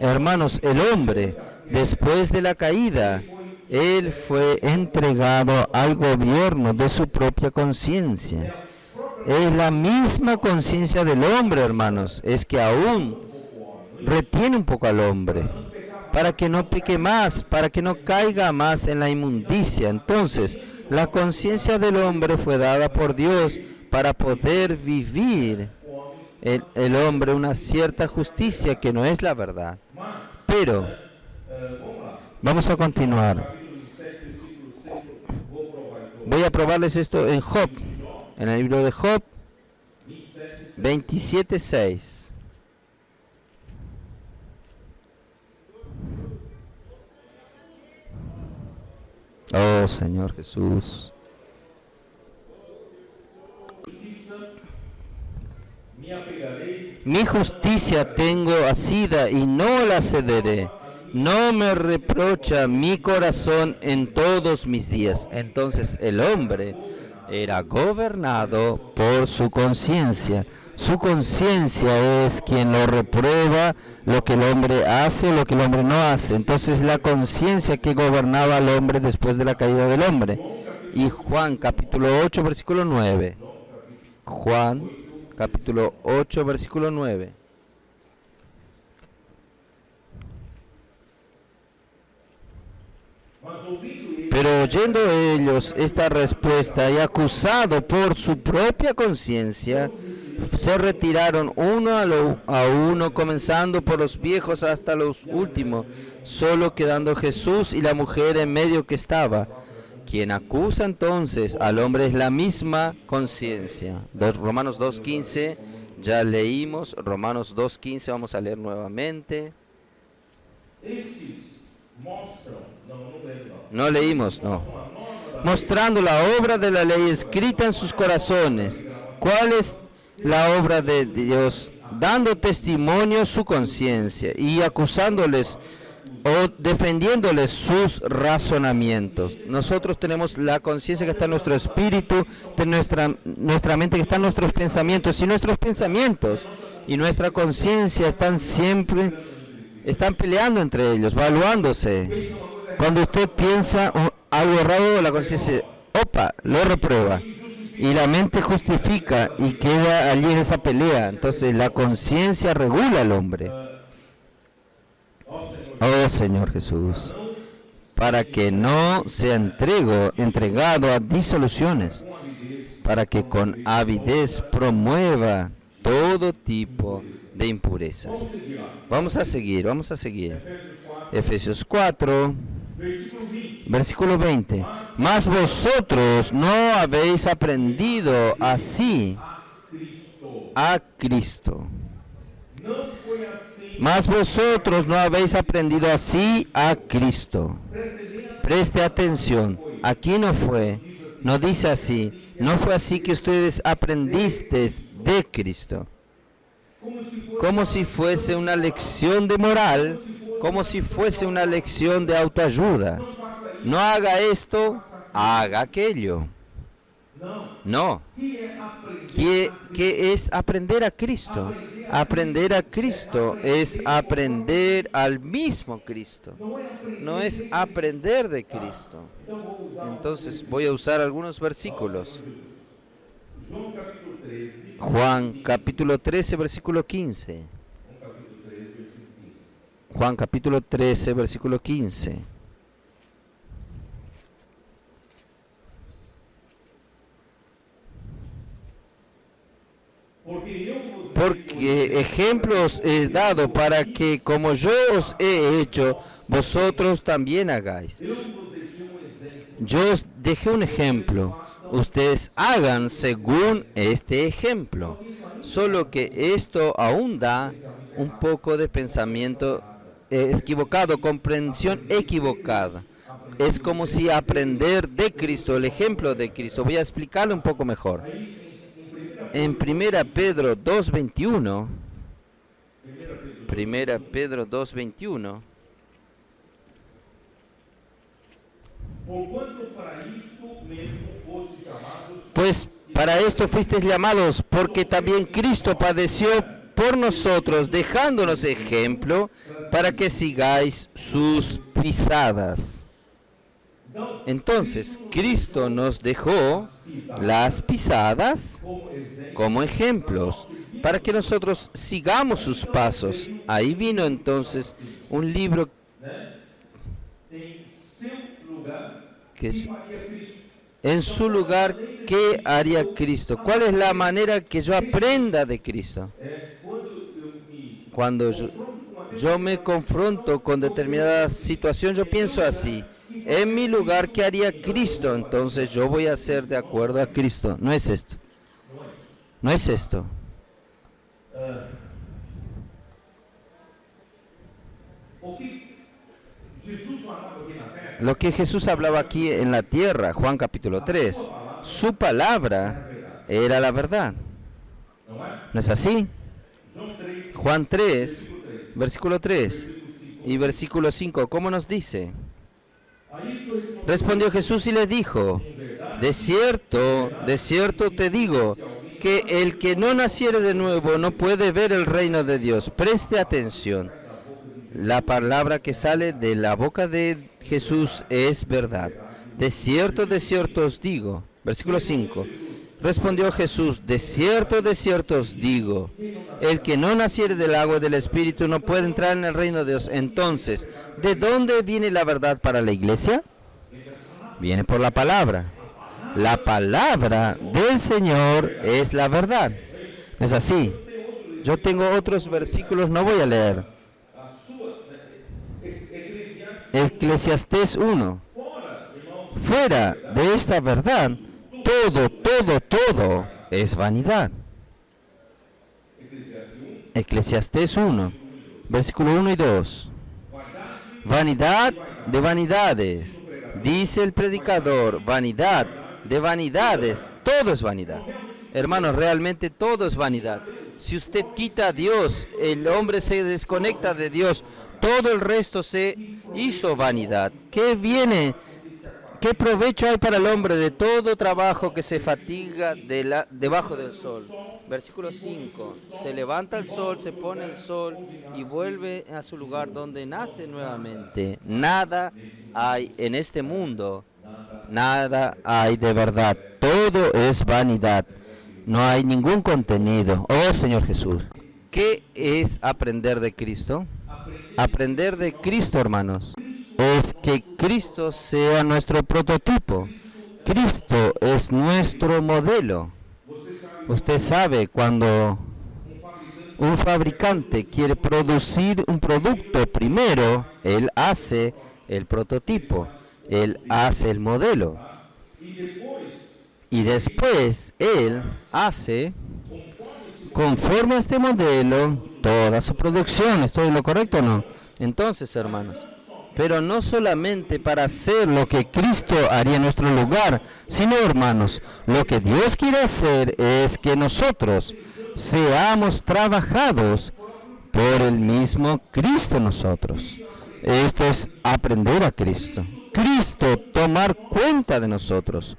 Hermanos, el hombre, después de la caída, él fue entregado al gobierno de su propia conciencia. Es la misma conciencia del hombre, hermanos, es que aún retiene un poco al hombre, para que no peque más, para que no caiga más en la inmundicia. Entonces, la conciencia del hombre fue dada por Dios para poder vivir el hombre una cierta justicia que no es la verdad. Pero, vamos a continuar. Voy a probarles esto en Job, en el libro de Job 27:6. Oh Señor Jesús. Mi justicia tengo asida y no la cederé. No me reprocha mi corazón en todos mis días. Entonces el hombre era gobernado por su conciencia. Su conciencia es quien lo reprueba, lo que el hombre hace, lo que el hombre no hace. Entonces la conciencia que gobernaba al hombre después de la caída del hombre. Y Juan capítulo 8 versículo 9. Juan capítulo 8 versículo 9. Pero oyendo ellos esta respuesta y acusado por su propia conciencia, se retiraron uno a uno, comenzando por los viejos hasta los últimos, solo quedando Jesús y la mujer en medio que estaba. Quien acusa entonces al hombre es la misma conciencia. Romanos 2:15, ya leímos. Romanos 2:15, vamos a leer nuevamente. No leímos, no. Mostrando la obra de la ley escrita en sus corazones. ¿Cuál es la obra de Dios? Dando testimonio su conciencia y acusándoles o defendiéndoles sus razonamientos. Nosotros tenemos la conciencia que está en nuestro espíritu, de nuestra mente que está en nuestros pensamientos. Y nuestros pensamientos y nuestra conciencia están peleando entre ellos, evaluándose. Cuando usted piensa algo errado, la conciencia, lo reprueba. Y la mente justifica y queda allí en esa pelea. Entonces la conciencia regula al hombre. Oh Señor Jesús, para que no sea entregado a disoluciones, para que con avidez promueva todo tipo de impurezas. Vamos a seguir. Efesios 4, versículo 20. Mas vosotros no habéis aprendido así a Cristo. Mas vosotros no habéis aprendido así a Cristo. Preste atención. Aquí no dice así. No fue así que ustedes aprendisteis de Cristo. Como si fuese una lección de moral, como si fuese una lección de autoayuda. No haga esto, haga aquello. No. ¿Qué es aprender a Cristo? Aprender a Cristo es aprender al mismo Cristo. No es aprender de Cristo. Entonces voy a usar algunos versículos. Juan capítulo 13, versículo 15. Juan capítulo 13, versículo 15. Porque ejemplos he dado para que, como yo os he hecho, vosotros también hagáis. Yo os dejé un ejemplo. Ustedes hagan según este ejemplo. Solo que esto aún da un poco de pensamiento equivocado, comprensión equivocada. Es como si aprender de Cristo, el ejemplo de Cristo. Voy a explicarlo un poco mejor. En 1 Pedro 2:21, 1 Pedro 2:21, pues para esto fuisteis llamados, porque también Cristo padeció por nosotros, dejándonos ejemplo para que sigáis sus pisadas. Entonces, Cristo nos dejó las pisadas como ejemplos para que nosotros sigamos sus pasos. Ahí vino entonces un libro que es en su lugar. ¿Qué haría Cristo? ¿Cuál es la manera que yo aprenda de Cristo? Cuando yo me confronto con determinada situación, yo pienso así: en mi lugar, ¿qué haría Cristo? Entonces yo voy a hacer de acuerdo a Cristo. No es esto. No es esto. Lo que Jesús hablaba aquí en la tierra, Juan capítulo 3, su palabra era la verdad. ¿No es así? Juan 3, versículo 3 y versículo 5, ¿cómo nos dice? Respondió Jesús y les dijo: de cierto te digo, que el que no naciere de nuevo no puede ver el reino de Dios. Preste atención. La palabra que sale de la boca de Jesús es verdad. De cierto os digo. Versículo 5. Respondió Jesús: de cierto os digo, el que no naciere del agua y del Espíritu no puede entrar en el reino de Dios. Entonces, ¿de dónde viene la verdad para la iglesia? Viene por la palabra. La palabra del Señor es la verdad. ¿Es así? Yo tengo otros versículos, no voy a leer. Eclesiastés 1. Fuera de esta verdad, todo es vanidad. Eclesiastés 1, versículo 1 y 2. Vanidad de vanidades, dice el predicador, vanidad de vanidades, todo es vanidad. Hermanos, realmente todo es vanidad. Si usted quita a Dios, el hombre se desconecta de Dios, todo el resto se hizo vanidad. ¿Qué viene? ¿Qué provecho hay para el hombre de todo trabajo que se fatiga debajo del sol? Versículo 5. Se levanta el sol, se pone el sol y vuelve a su lugar donde nace nuevamente. Nada hay en este mundo, nada hay de verdad. Todo es vanidad. No hay ningún contenido. Oh Señor Jesús. ¿Qué es aprender de Cristo? Aprender de Cristo, hermanos, es que Cristo sea nuestro prototipo. Cristo es nuestro modelo. Usted sabe, cuando Un fabricante quiere producir un producto, primero él hace el prototipo, él hace el modelo y después él hace, conforme a este modelo, toda su producción. ¿Estoy en lo correcto o no? Entonces, hermanos, pero no solamente para hacer lo que Cristo haría en nuestro lugar, sino, hermanos, lo que Dios quiere hacer es que nosotros seamos trabajados por el mismo Cristo nosotros. Esto es aprender a Cristo. Cristo tomar cuenta de nosotros.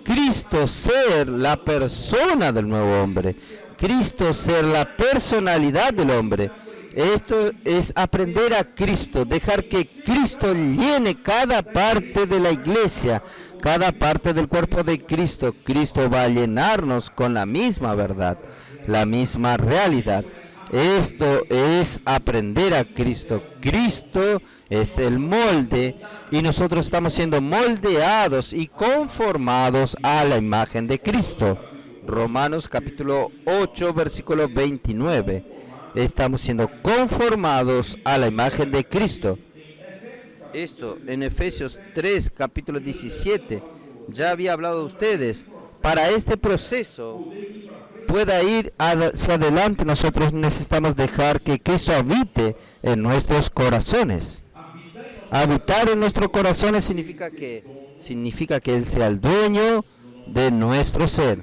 Cristo ser la persona del nuevo hombre. Cristo ser la personalidad del hombre. Esto es aprender a Cristo, dejar que Cristo llene cada parte de la iglesia, cada parte del cuerpo de Cristo. Cristo va a llenarnos con la misma verdad, la misma realidad. Esto es aprender a Cristo. Cristo es el molde y nosotros estamos siendo moldeados y conformados a la imagen de Cristo. Romanos capítulo 8, versículo 29. Estamos siendo conformados a la imagen de Cristo. Esto en Efesios 3, capítulo 17. Ya había hablado de ustedes. Para este proceso pueda ir hacia adelante, nosotros necesitamos dejar que Cristo habite en nuestros corazones. Habitar en nuestros corazones significa que Él sea el dueño de nuestro ser.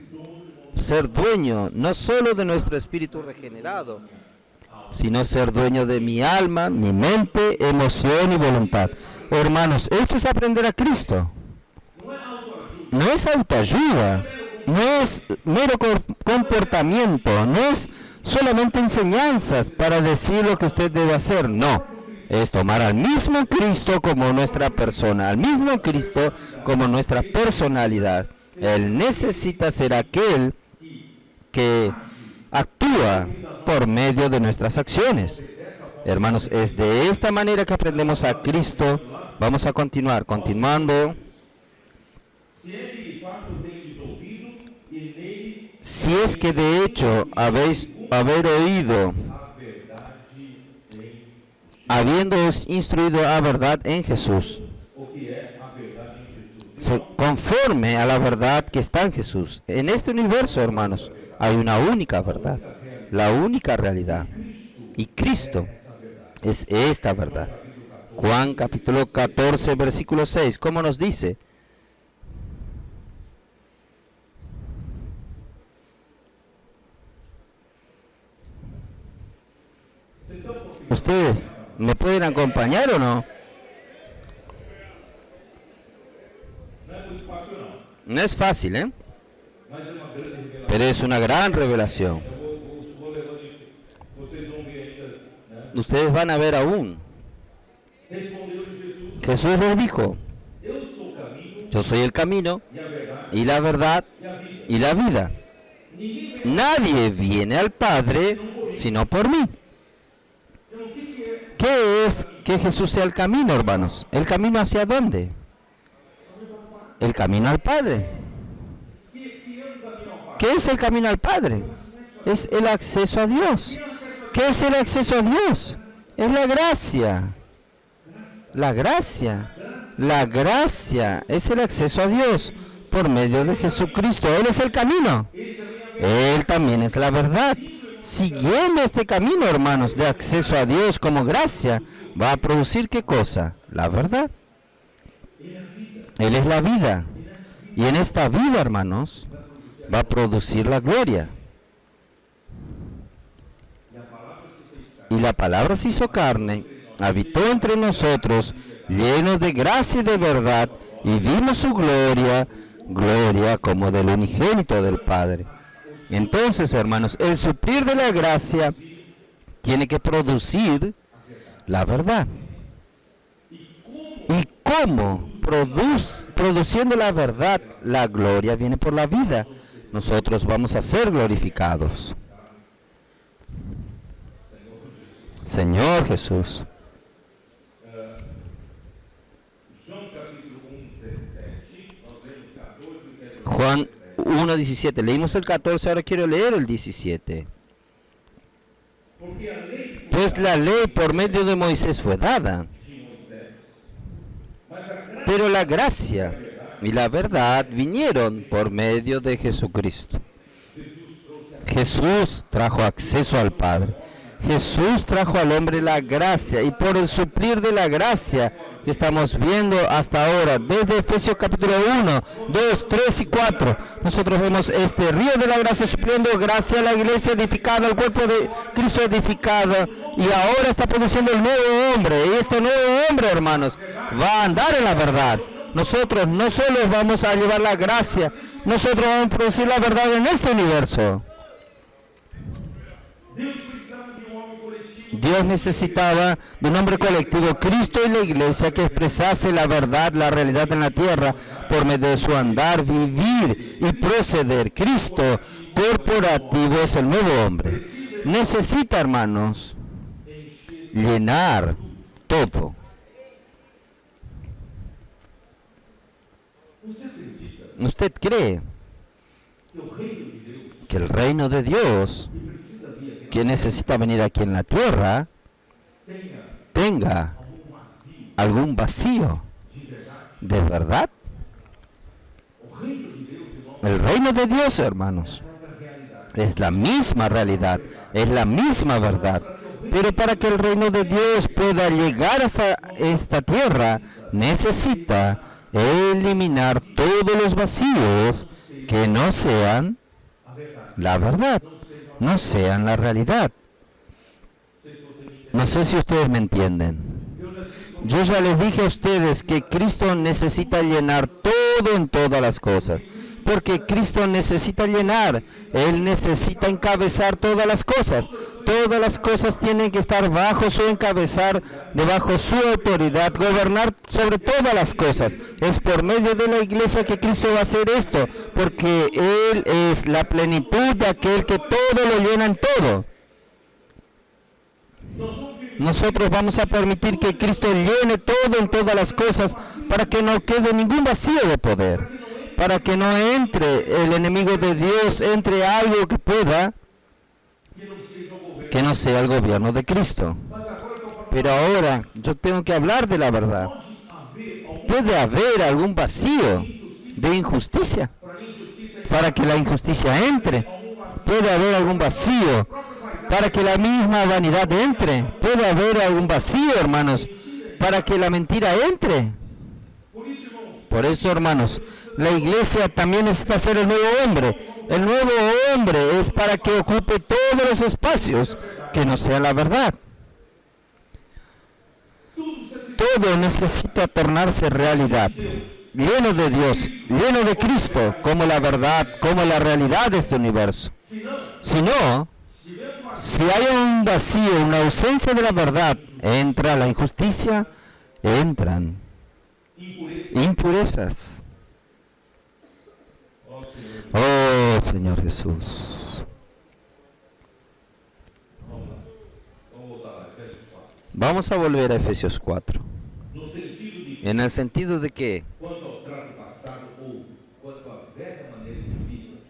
Ser dueño no solo de nuestro espíritu regenerado, sino ser dueño de mi alma, mi mente, emoción y voluntad. Hermanos, esto es aprender a Cristo. No es autoayuda, no es mero comportamiento, no es solamente enseñanzas para decir lo que usted debe hacer. No, es tomar al mismo Cristo como nuestra persona, al mismo Cristo como nuestra personalidad. Él necesita ser aquel que actúa por medio de nuestras acciones. Hermanos, es de esta manera que aprendemos a Cristo. Vamos a continuando. Si es que de hecho haber oído, habiéndoos instruido a verdad en Jesús, conforme a la verdad que está en Jesús. En este universo, hermanos, hay una única verdad, la única realidad. Y Cristo es esta verdad. Juan capítulo 14, versículo 6, ¿cómo nos dice? ¿Ustedes me pueden acompañar o no? No es fácil, ¿eh? Pero es una gran revelación. Ustedes van a ver aún. Jesús les dijo: yo soy el camino y la verdad y la vida. Nadie viene al Padre sino por mí. ¿Qué es que Jesús sea el camino, hermanos? ¿El camino hacia dónde? El camino al Padre. ¿Qué es el camino al Padre? Es el acceso a Dios. ¿Qué es el acceso a Dios? Es la gracia. La gracia. La gracia es el acceso a Dios por medio de Jesucristo. Él es el camino. Él también es la verdad. Siguiendo este camino, hermanos, de acceso a Dios como gracia, va a producir ¿qué cosa? La verdad. Él es la vida. Y en esta vida, hermanos, va a producir la gloria. Y la palabra se hizo carne, habitó entre nosotros, llenos de gracia y de verdad, y vimos su gloria, gloria como del unigénito del Padre. Entonces, hermanos, el suplir de la gracia tiene que producir la verdad. ¿Y cómo? Produciendo la verdad, la gloria viene por la vida. Nosotros vamos a ser glorificados. Señor Jesús. Juan 1:17. Leímos el 14, ahora quiero leer el 17. pues la ley por medio de Moisés fue dada. Pero la gracia y la verdad vinieron por medio de Jesucristo. Jesús trajo acceso al Padre. Jesús trajo al hombre la gracia, y por el suplir de la gracia que estamos viendo hasta ahora, desde Efesios capítulo 1, 2, 3 y 4, nosotros vemos este río de la gracia supliendo gracia a la iglesia edificada, al cuerpo de Cristo edificado, y ahora está produciendo el nuevo hombre, y este nuevo hombre, hermanos, va a andar en la verdad. Nosotros no solo vamos a llevar la gracia, nosotros vamos a producir la verdad en este universo. Dios necesitaba de un hombre colectivo, Cristo y la iglesia, que expresase la verdad, la realidad en la tierra, por medio de su andar, vivir y proceder. Cristo corporativo es el nuevo hombre. Necesita, hermanos, llenar todo. ¿Usted cree que el reino de Dios, que necesita venir aquí en la tierra, tenga algún vacío de verdad? El reino de Dios, hermanos, es la misma realidad, es la misma verdad. Pero para que el reino de Dios pueda llegar hasta esta tierra, necesita eliminar todos los vacíos que no sean la verdad, no sean la realidad. No sé si ustedes me entienden. Yo ya les dije a ustedes que Cristo necesita llenar todo en todas las cosas. Porque Cristo necesita llenar, Él necesita encabezar todas las cosas. Todas las cosas tienen que estar bajo su encabezar, debajo su autoridad, gobernar sobre todas las cosas. Es por medio de la iglesia que Cristo va a hacer esto, porque Él es la plenitud de aquel que todo lo llena en todo. Nosotros vamos a permitir que Cristo llene todo en todas las cosas para que no quede ningún vacío de poder, para que no entre el enemigo de Dios, entre algo que pueda, que no sea el gobierno de Cristo. Pero ahora yo tengo que hablar de la verdad. ¿Puede haber algún vacío de injusticia para que la injusticia entre? ¿Puede haber algún vacío para que la misma vanidad entre? ¿Puede haber algún vacío, hermanos, para que la mentira entre? Por eso, hermanos, la iglesia también necesita ser el nuevo hombre. El nuevo hombre es para que ocupe todos los espacios que no sea la verdad. Todo necesita tornarse realidad, lleno de Dios, lleno de Cristo, como la verdad, como la realidad de este universo. Si no, si hay un vacío, una ausencia de la verdad, entra la injusticia, entran impurezas. Oh, Señor Jesús. Vamos a volver a Efesios 4. En el sentido de que,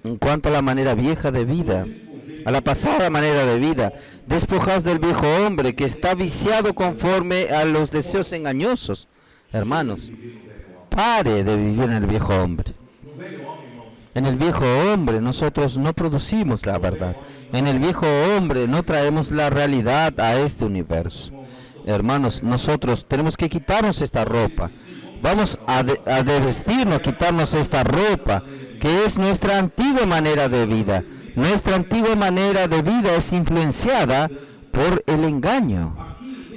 en cuanto a la manera vieja de vida, a la pasada manera de vida, despojados del viejo hombre que está viciado conforme a los deseos engañosos. Hermanos, pare de vivir en el viejo hombre. En el viejo hombre nosotros no producimos la verdad. En el viejo hombre no traemos la realidad a este universo. Hermanos, nosotros tenemos que quitarnos esta ropa. Vamos a desvestirnos, quitarnos esta ropa, que es nuestra antigua manera de vida. Nuestra antigua manera de vida es influenciada por el engaño.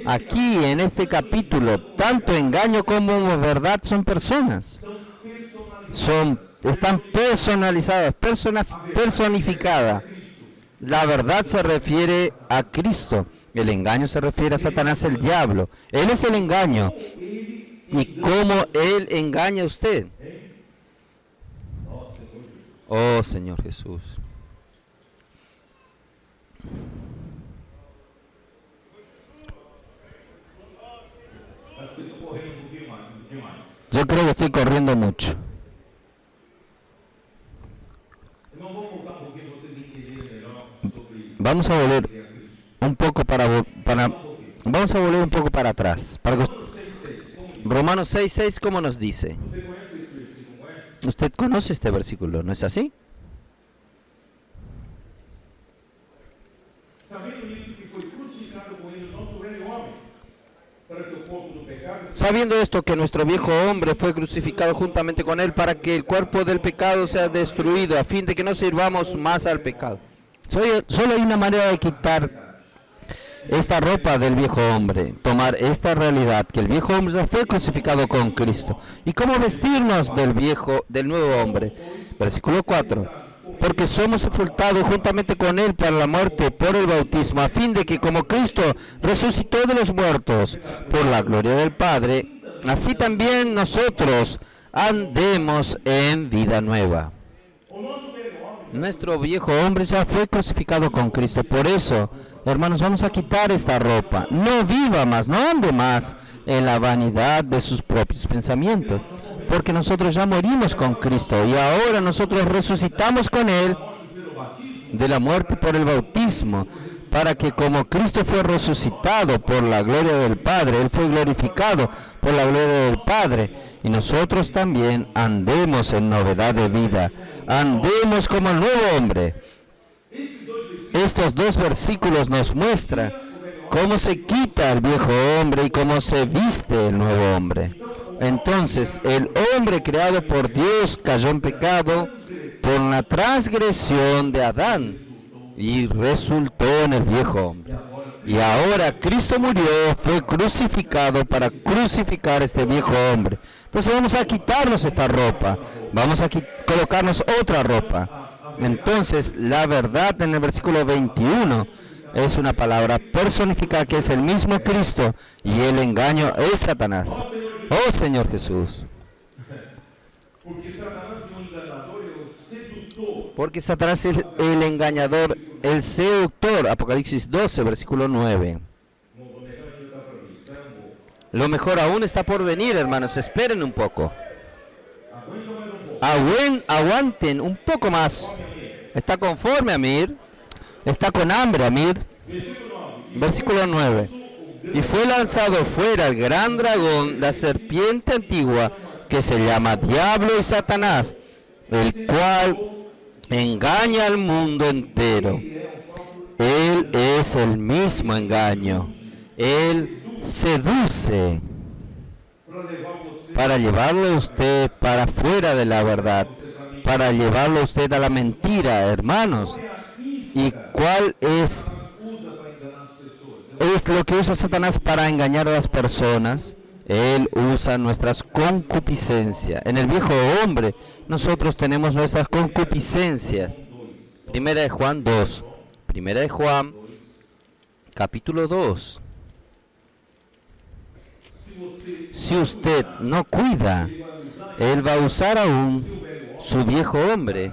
Aquí, en este capítulo, tanto engaño como verdad son personas. Están personalizadas, personificadas. La verdad se refiere a Cristo. El engaño se refiere a Satanás, el diablo. Él es el engaño. ¿Y cómo Él engaña a usted? Oh, Señor Jesús. Yo creo que estoy corriendo mucho. Vamos a volver un poco para vamos a volver un poco para atrás. Romanos 6:6, ¿cómo nos dice? Usted conoce este versículo, ¿no es así? Sabiendo esto, que nuestro viejo hombre fue crucificado juntamente con él para que el cuerpo del pecado sea destruido, a fin de que no sirvamos más al pecado. Solo hay una manera de quitar esta ropa del viejo hombre, tomar esta realidad, que el viejo hombre ya fue crucificado con Cristo. ¿Y cómo vestirnos del nuevo hombre? Versículo 4. Porque somos sepultados juntamente con él para la muerte por el bautismo, a fin de que como Cristo resucitó de los muertos por la gloria del Padre, así también nosotros andemos en vida nueva. Nuestro viejo hombre ya fue crucificado con Cristo. Por eso, hermanos, vamos a quitar esta ropa. No viva más, no ande más en la vanidad de sus propios pensamientos. Porque nosotros ya morimos con Cristo y ahora nosotros resucitamos con Él de la muerte por el bautismo, para que como Cristo fue resucitado por la gloria del Padre, Él fue glorificado por la gloria del Padre, y nosotros también andemos en novedad de vida, andemos como el nuevo hombre. Estos dos versículos nos muestran cómo se quita el viejo hombre y cómo se viste el nuevo hombre. Entonces, el hombre creado por Dios cayó en pecado por la transgresión de Adán y resultó en el viejo hombre. Y ahora Cristo murió, fue crucificado para crucificar este viejo hombre. Entonces vamos a quitarnos esta ropa, vamos a colocarnos otra ropa. Entonces, la verdad en el versículo 21 es una palabra personificada que es el mismo Cristo y el engaño es Satanás. Oh Señor Jesús. Porque Satanás es el engañador, el seductor. Apocalipsis 12, versículo 9. Lo mejor aún está por venir, hermanos. Esperen un poco. Aguanten un poco más. ¿Está conforme, Amir? ¿Está con hambre, Amir? Versículo 9. Y fue lanzado fuera el gran dragón, la serpiente antigua, que se llama Diablo y Satanás, el cual engaña al mundo entero. Él es el mismo engaño. Él seduce para llevarlo a usted para fuera de la verdad, para llevarlo a usted a la mentira, hermanos. ¿Y cuál es lo que usa Satanás para engañar a las personas? Él usa nuestras concupiscencias. En el viejo hombre nosotros tenemos nuestras concupiscencias. Primera de Juan 2. Primera de Juan, capítulo 2. Si usted no cuida, él va a usar aún su viejo hombre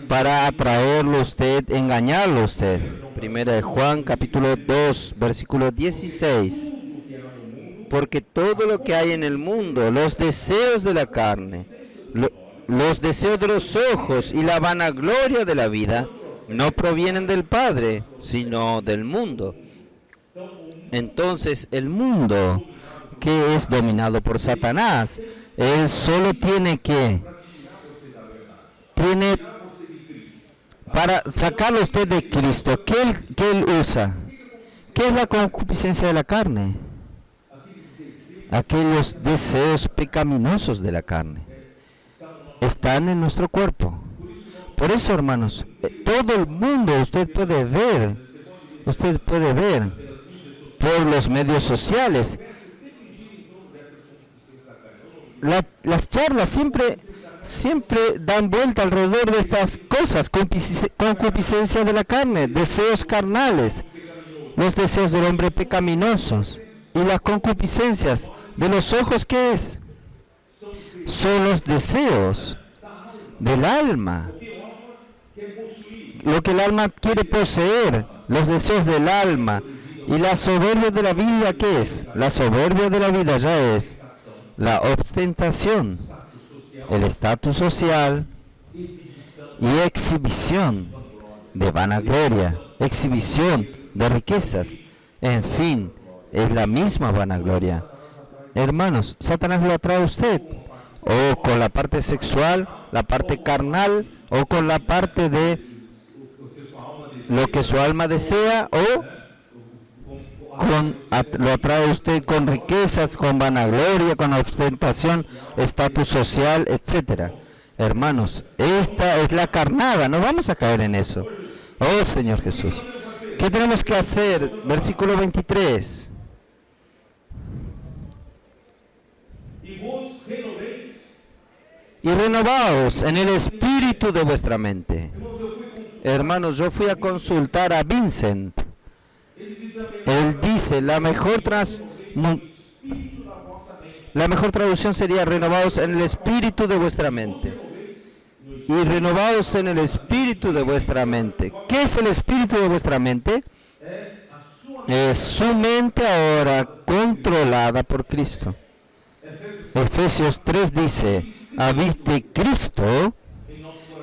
para atraerlo a usted, engañarlo a usted. Primera de Juan, capítulo 2, versículo 16. Porque todo lo que hay en el mundo, los deseos de la carne, los deseos de los ojos y la vanagloria de la vida, no provienen del Padre, sino del mundo. Entonces, el mundo, que es dominado por Satanás, él solo tiene para sacarlo a usted de Cristo. ¿Qué él usa? ¿Qué es la concupiscencia de la carne? Aquellos deseos pecaminosos de la carne están en nuestro cuerpo. Por eso, hermanos, todo el mundo usted puede ver por los medios sociales. Las charlas siempre dan vuelta alrededor de estas cosas: concupiscencia de la carne, deseos carnales, los deseos del hombre pecaminosos y las concupiscencias de los ojos. ¿Qué es? Son los deseos del alma, lo que el alma quiere poseer, los deseos del alma. Y la soberbia de la vida, ¿qué es? La soberbia de la vida ya es la ostentación, el estatus social y exhibición de vanagloria, exhibición de riquezas. En fin, es la misma vanagloria. Hermanos, Satanás lo atrae a usted, o con la parte sexual, la parte carnal, o con la parte de lo que su alma desea, o lo atrae a usted con riquezas, con vanagloria, con ostentación, estatus social, etcétera. Hermanos, esta es la carnada, no vamos a caer en eso. Oh Señor Jesús, ¿qué tenemos que hacer? Versículo 23. Y renovaos en el espíritu de vuestra mente. Hermanos, yo fui a consultar a Vincent. Él dice, la mejor traducción sería renovaos en el espíritu de vuestra mente. Y renovaos en el espíritu de vuestra mente. ¿Qué es el espíritu de vuestra mente? Es su mente ahora controlada por Cristo. Efesios 3 dice, habite Cristo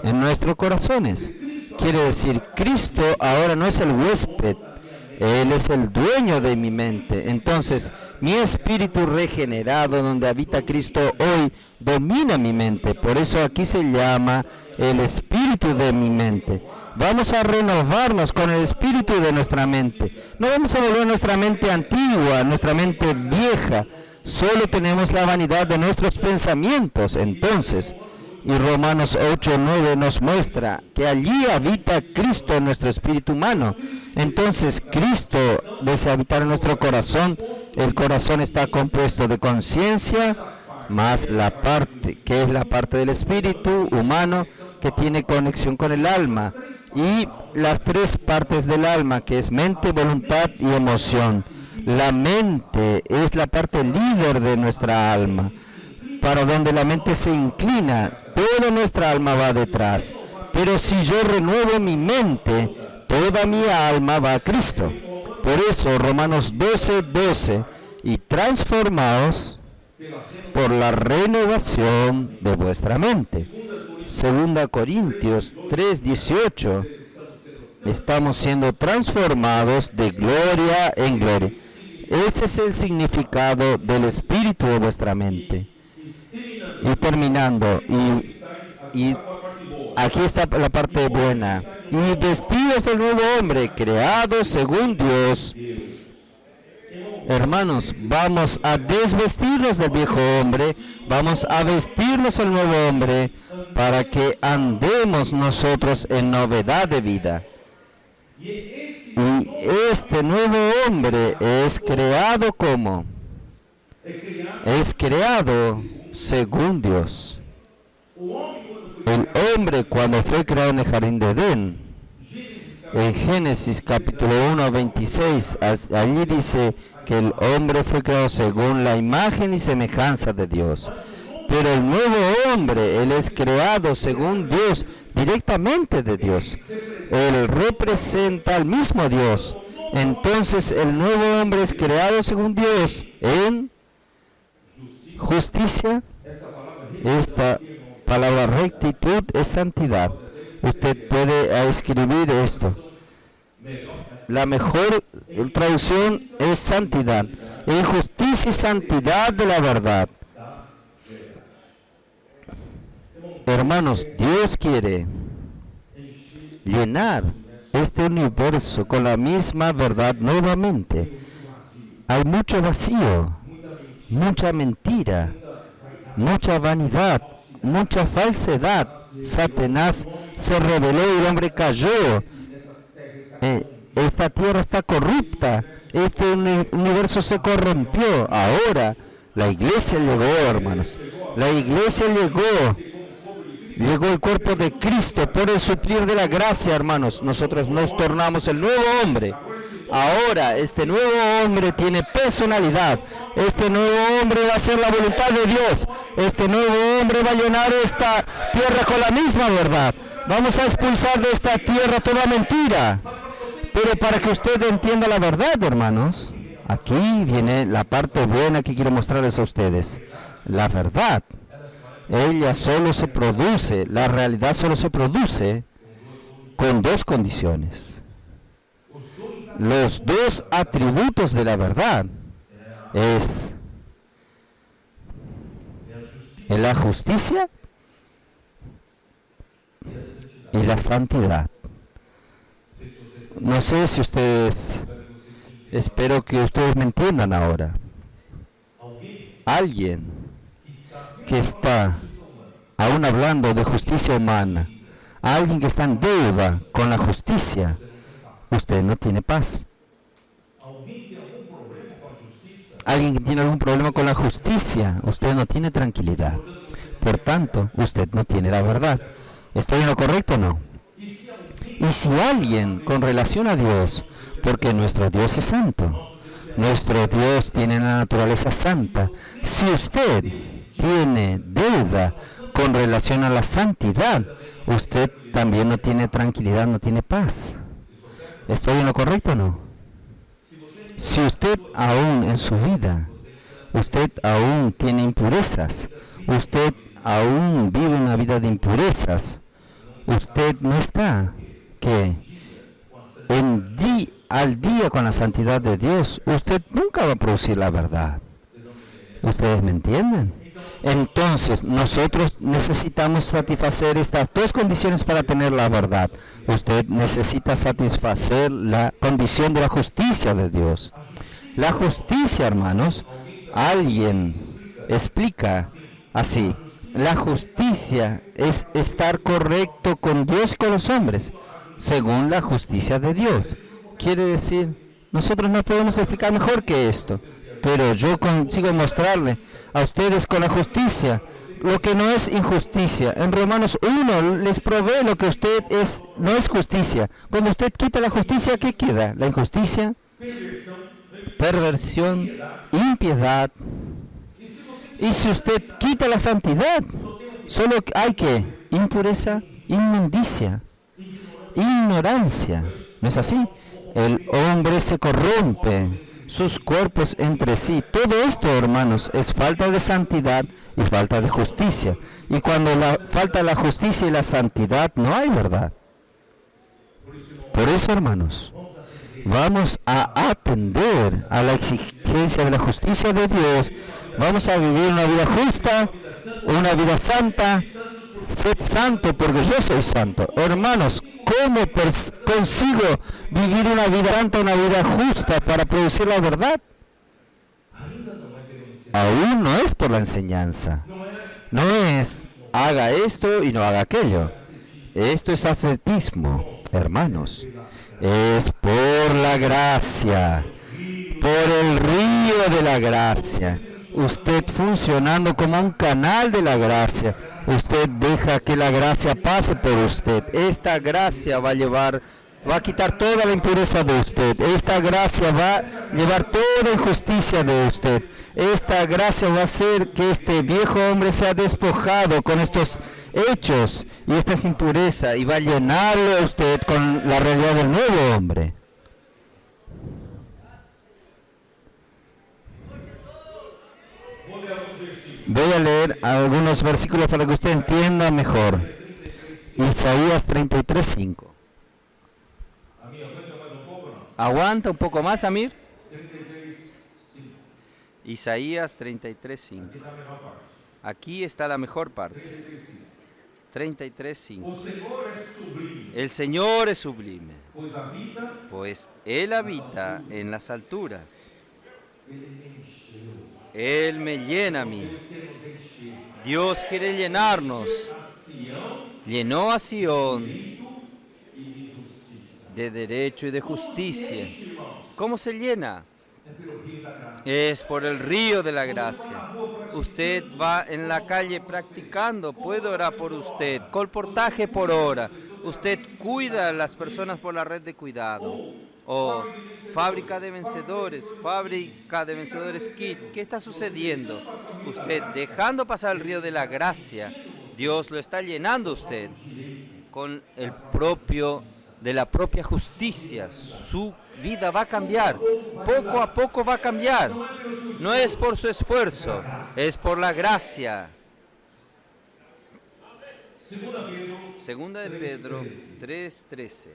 en nuestros corazones. Quiere decir, Cristo ahora no es el huésped, Él es el dueño de mi mente. Entonces, mi espíritu regenerado, donde habita Cristo hoy, domina mi mente. Por eso aquí se llama el espíritu de mi mente. Vamos a renovarnos con el espíritu de nuestra mente. No vamos a volver a nuestra mente antigua, nuestra mente vieja. Solo tenemos la vanidad de nuestros pensamientos. Entonces, y Romanos 8:9 nos muestra que allí habita Cristo en nuestro espíritu humano. Entonces Cristo desea habitar en nuestro corazón. El corazón está compuesto de conciencia más la parte, que es la parte del espíritu humano que tiene conexión con el alma. Y las tres partes del alma, que es mente, voluntad y emoción. La mente es la parte líder de nuestra alma. Para donde la mente se inclina, toda nuestra alma va detrás. Pero si yo renuevo mi mente, toda mi alma va a Cristo. Por eso, Romanos 12:12, y transformaos por la renovación de vuestra mente. 2 Corintios 3:18, estamos siendo transformados de gloria en gloria. Ese es el significado del espíritu de vuestra mente. Y terminando, y aquí está la parte buena. Y vestidos del nuevo hombre, creado según Dios. Hermanos, vamos a desvestirnos del viejo hombre, vamos a vestirnos el nuevo hombre, para que andemos nosotros en novedad de vida. Y este nuevo hombre es creado como, es creado según Dios. El hombre, cuando fue creado en el jardín de Edén, en Génesis capítulo 1:26, allí dice que el hombre fue creado según la imagen y semejanza de Dios. Pero el nuevo hombre, él es creado según Dios, directamente de Dios. Él representa al mismo Dios. Entonces el nuevo hombre es creado según Dios en justicia. Esta palabra rectitud es santidad. Usted puede escribir esto. La mejor traducción es santidad. En justicia y santidad de la verdad. Hermanos, Dios quiere llenar este universo con la misma verdad nuevamente. Hay mucho vacío, mucha mentira, mucha vanidad, mucha falsedad. Satanás se rebeló y el hombre cayó. Esta tierra está corrupta. Este universo se corrompió. Ahora la iglesia llegó, hermanos. La iglesia llegó. Llegó el cuerpo de Cristo por el suplir de la gracia, hermanos. Nosotros nos tornamos el nuevo hombre. Ahora este nuevo hombre tiene personalidad. Este nuevo hombre va a hacer la voluntad de Dios. Este nuevo hombre va a llenar esta tierra con la misma verdad. Vamos a expulsar de esta tierra toda mentira. Pero para que usted entienda la verdad, hermanos, aquí viene la parte buena que quiero mostrarles a ustedes. La verdad, ella solo se produce, la realidad solo se produce con dos condiciones. los dos atributos de la verdad es la justicia y la santidad. No sé si ustedes, espero que ustedes me entiendan ahora. Alguien que está aún hablando de justicia humana, alguien que está en deuda con la justicia, usted no tiene paz. Alguien que tiene algún problema con la justicia, usted no tiene tranquilidad. Por tanto, usted no tiene la verdad. ¿Estoy en lo correcto o no? Y si alguien con relación a Dios, porque nuestro Dios es santo, nuestro Dios tiene la naturaleza santa, si usted tiene deuda con relación a la santidad, usted también no tiene tranquilidad, no tiene paz. ¿Estoy en lo correcto o no? Si usted aún en su vida, usted aún tiene impurezas, usted aún vive una vida de impurezas, usted no está al día con la santidad de Dios, usted nunca va a producir la verdad. ¿Ustedes me entienden? Entonces, nosotros necesitamos satisfacer estas dos condiciones para tener la verdad. Usted necesita satisfacer la condición de la justicia de Dios. La justicia, hermanos, alguien explica así. La justicia es estar correcto con Dios y con los hombres, según la justicia de Dios. Quiere decir, nosotros no podemos explicar mejor que esto, pero yo consigo mostrarle a ustedes con la justicia lo que no es injusticia. En Romanos 1 les provee lo que usted es, no es justicia. Cuando usted quita la justicia, ¿qué queda? La injusticia, perversión, impiedad. Y si usted quita la santidad, solo hay que impureza, inmundicia, ignorancia. ¿No es así? El hombre se corrompe, sus cuerpos entre sí. Todo esto, hermanos, es falta de santidad y falta de justicia. Y cuando falta la justicia y la santidad, no hay verdad. Por eso, hermanos, vamos a atender a la exigencia de la justicia de Dios. Vamos a vivir una vida justa, una vida santa. Sed santo porque yo soy santo. Hermanos, ¿cómo consigo vivir una vida santa, una vida justa para producir la verdad? Aún no es por la enseñanza. No es haga esto y no haga aquello. Esto es ascetismo, hermanos. Es por la gracia, por el río de la gracia. Usted funcionando como un canal de la gracia. Usted deja que la gracia pase por usted. Esta gracia va a quitar toda la impureza de usted. Esta gracia va a llevar toda injusticia de usted. Esta gracia va a hacer que este viejo hombre sea despojado con estos hechos y esta es impureza y va a llenarlo a usted con la realidad del nuevo hombre. Voy a leer algunos versículos para que usted entienda mejor. Isaías 33:5. ¿Aguanta un poco más, Amir? Isaías 33:5. Aquí está la mejor parte. 33:5. El Señor es sublime, pues Él habita en las alturas. Él me llena a mí. Dios quiere llenarnos. Llenó a Sión de derecho y de justicia. ¿Cómo se llena? Es por el río de la gracia. Usted va en la calle practicando, puedo orar por usted, colportaje por hora. Usted cuida a las personas por la red de cuidado. O fábrica de vencedores kit. ¿Qué está sucediendo? Usted dejando pasar el río de la gracia, Dios lo está llenando a usted con de la propia justicia. Su vida va a cambiar, poco a poco va a cambiar. No es por su esfuerzo, es por la gracia. Segunda de Pedro 3:13.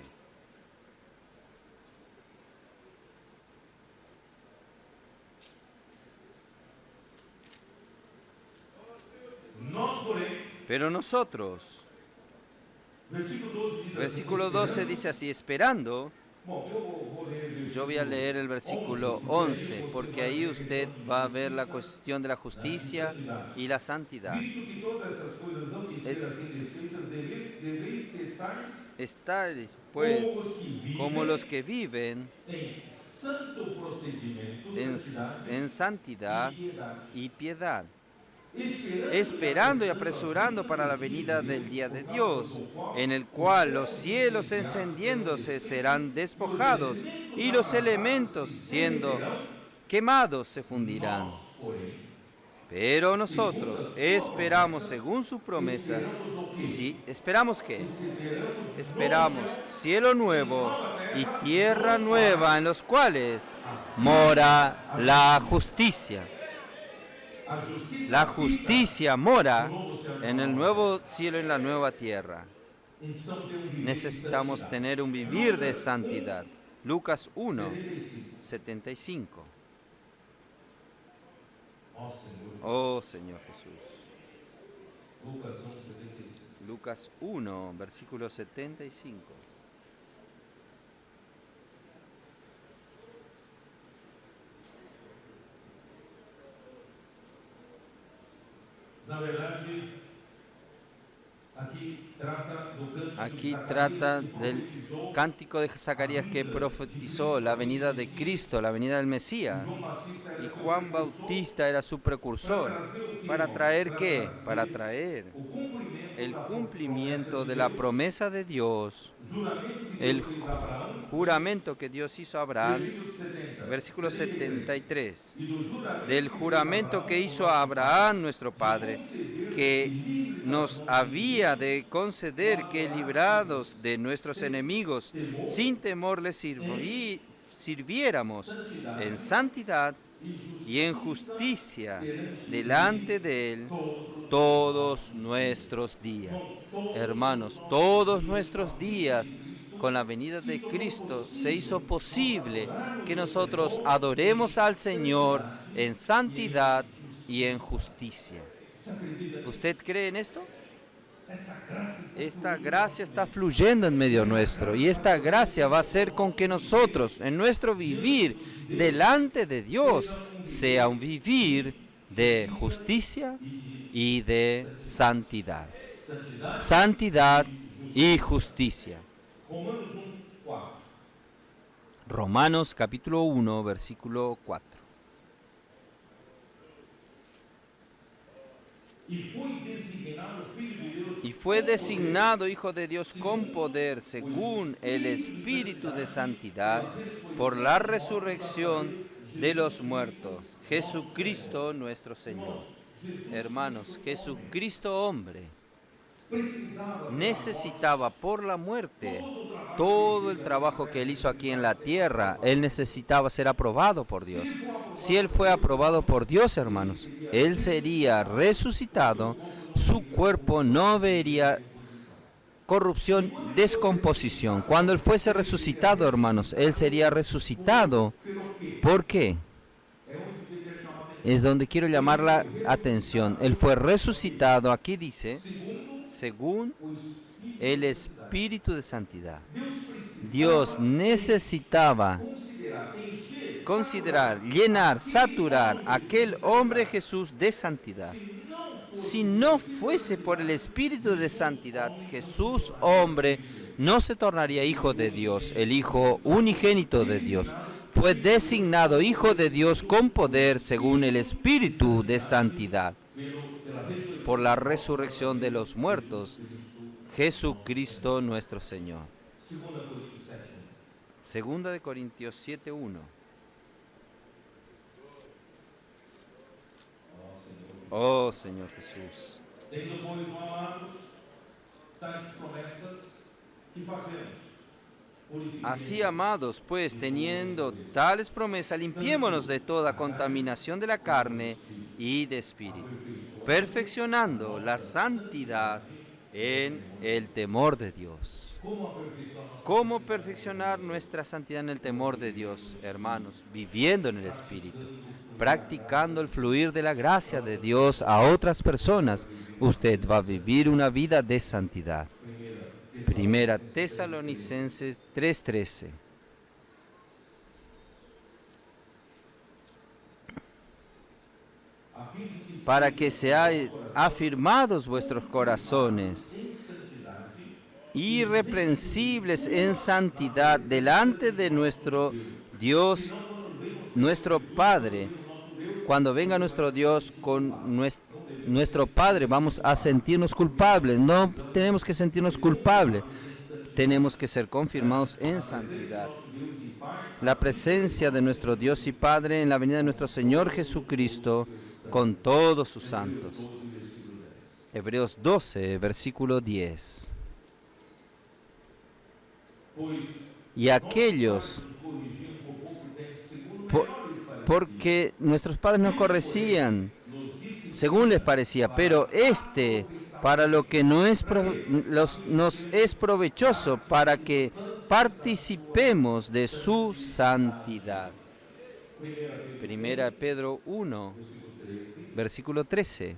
Pero nosotros, versículo 12 dice así, esperando. Yo voy a leer el versículo 11, porque ahí usted va a ver la cuestión de la justicia y la santidad. Estáis, pues, como los que viven en santidad y piedad, esperando y apresurando para la venida del día de Dios, en el cual los cielos encendiéndose serán despojados y los elementos siendo quemados se fundirán. Pero nosotros esperamos según su promesa. Sí, ¿esperamos qué? Esperamos cielo nuevo y tierra nueva en los cuales mora la justicia. La justicia mora en el nuevo cielo y en la nueva tierra. Necesitamos tener un vivir de santidad. Lucas 1, 75. Oh Señor Jesús. Lucas 1, versículo 75. Aquí trata del cántico de Zacarías que profetizó la venida de Cristo, la venida del Mesías. Y Juan Bautista era su precursor. ¿Para traer qué? Para traer el cumplimiento de la promesa de Dios, el juramento que Dios hizo a Abraham, versículo 73, del juramento que hizo a Abraham nuestro Padre, que nos había de conceder que librados de nuestros enemigos, sin temor les sirviéramos en santidad y en justicia delante de Él todos nuestros días. Hermanos, todos nuestros días, con la venida de Cristo, se hizo posible que nosotros adoremos al Señor en santidad y en justicia. ¿Usted cree en esto? Esta gracia está fluyendo en medio nuestro y esta gracia va a hacer con que nosotros, en nuestro vivir delante de Dios, sea un vivir de justicia y de santidad. Santidad y justicia. Romanos capítulo 1, versículo 4. Y fue designado Hijo de Dios con poder, según el Espíritu de Santidad, por la resurrección de los muertos, Jesucristo nuestro Señor. Hermanos, Jesucristo hombre necesitaba por la muerte todo el trabajo que Él hizo aquí en la tierra. Él necesitaba ser aprobado por Dios. Si Él fue aprobado por Dios, hermanos, Él sería resucitado, su cuerpo no vería corrupción, descomposición. Cuando Él fuese resucitado, hermanos, Él sería resucitado. ¿Por qué? Es donde quiero llamar la atención. Él fue resucitado, aquí dice, según el Espíritu de Santidad. Dios necesitaba considerar, llenar, saturar a aquel hombre Jesús de santidad. Si no fuese por el Espíritu de Santidad, Jesús hombre no se tornaría Hijo de Dios, el Hijo unigénito de Dios. Fue designado Hijo de Dios con poder según el Espíritu de Santidad. Por la resurrección de los muertos, Jesucristo nuestro Señor. Segunda de Corintios 7:1. Oh Señor Jesús. Así, amados, pues, teniendo tales promesas, limpiémonos de toda contaminación de la carne y de espíritu, perfeccionando la santidad en el temor de Dios. ¿Cómo perfeccionar nuestra santidad en el temor de Dios, hermanos? Viviendo en el Espíritu, practicando el fluir de la gracia de Dios a otras personas, usted va a vivir una vida de santidad. Primera Tesalonicenses 3:13. Para que seáis afirmados vuestros corazones, irreprensibles en santidad delante de nuestro Dios, nuestro Padre. Cuando venga nuestro Dios con nuestro Padre, vamos a sentirnos culpables. No tenemos que sentirnos culpables. Tenemos que ser confirmados en santidad. La presencia de nuestro Dios y Padre en la venida de nuestro Señor Jesucristo con todos sus santos. Hebreos 12, versículo 10. Y aquellos, porque nuestros padres nos corregían según les parecía, pero para lo que nos es provechoso, para que participemos de su santidad. Primera Pedro 1, versículo 13.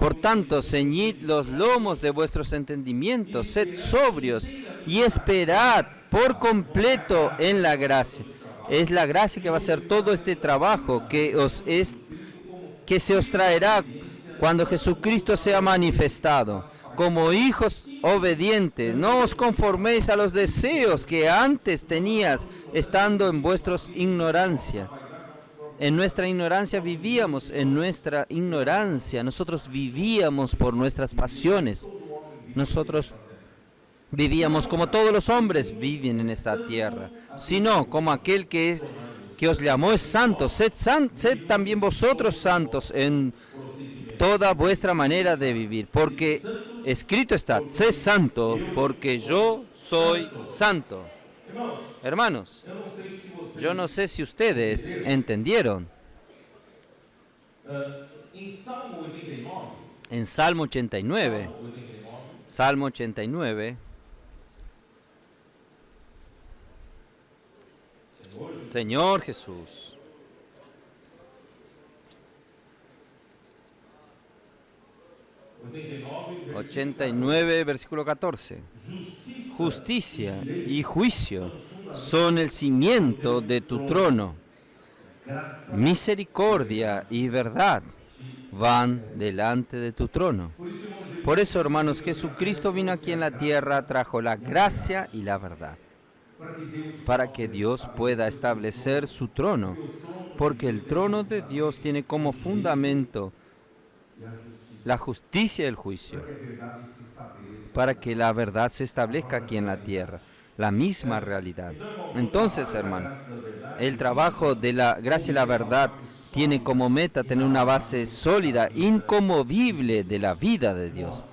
Por tanto, ceñid los lomos de vuestros entendimientos, sed sobrios y esperad por completo en la gracia. Es la gracia que va a hacer todo este trabajo que se os traerá cuando Jesucristo sea manifestado. Como hijos obedientes, no os conforméis a los deseos que antes tenías estando en vuestra ignorancia. En nuestra ignorancia vivíamos, nosotros vivíamos por nuestras pasiones. Nosotros vivíamos como todos los hombres viven en esta tierra, sino como aquel que os llamó es santo. Sed también vosotros santos en toda vuestra manera de vivir, porque escrito está, sed santo, porque yo soy santo. Hermanos, yo no sé si ustedes entendieron. En Salmo 89, Señor Jesús, versículo 14. Justicia y juicio son el cimiento de tu trono. Misericordia y verdad van delante de tu trono. Por eso, hermanos, Jesucristo vino aquí en la tierra, trajo la gracia y la verdad, para que Dios pueda establecer su trono, porque el trono de Dios tiene como fundamento la justicia y el juicio, para que la verdad se establezca aquí en la tierra, la misma realidad. Entonces, hermano, el trabajo de la gracia y la verdad tiene como meta tener una base sólida, inconmovible de la vida de Dios.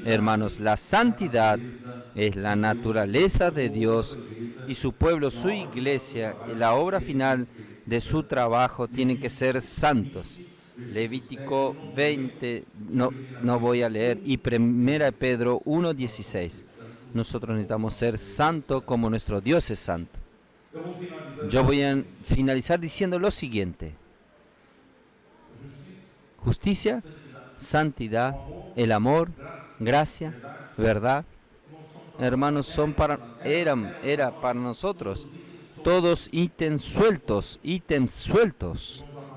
Hermanos, la santidad es la naturaleza de Dios y su pueblo, su iglesia, la obra final de su trabajo tienen que ser santos. Levítico 20, no voy a leer, y 1 Pedro 1:16. Nosotros necesitamos ser santos como nuestro Dios es santo. Yo voy a finalizar diciendo lo siguiente. Justicia, santidad, el amor, gracia, verdad. Hermanos, era para nosotros todos ítems sueltos.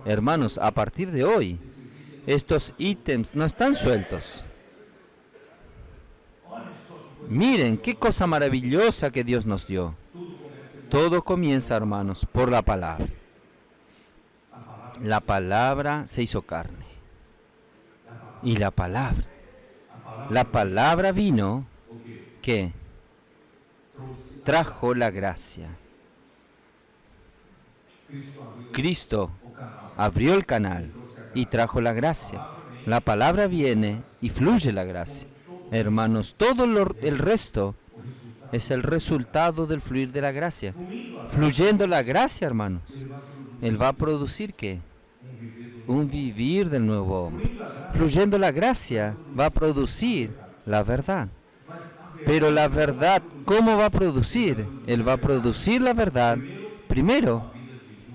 Hermanos, a partir de hoy, estos ítems no están sueltos. Miren, qué cosa maravillosa que Dios nos dio. Todo comienza, hermanos, por la palabra. La palabra se hizo carne. Y la palabra vino, ¿qué? Trajo la gracia. Cristo abrió el canal y trajo la gracia. La palabra viene y fluye la gracia. Hermanos, todo el resto es el resultado del fluir de la gracia. Fluyendo la gracia, hermanos, Él va a producir ¿qué? Un vivir del nuevo hombre. Fluyendo la gracia va a producir la verdad. Pero la verdad, ¿cómo va a producir? Él va a producir la verdad, primero,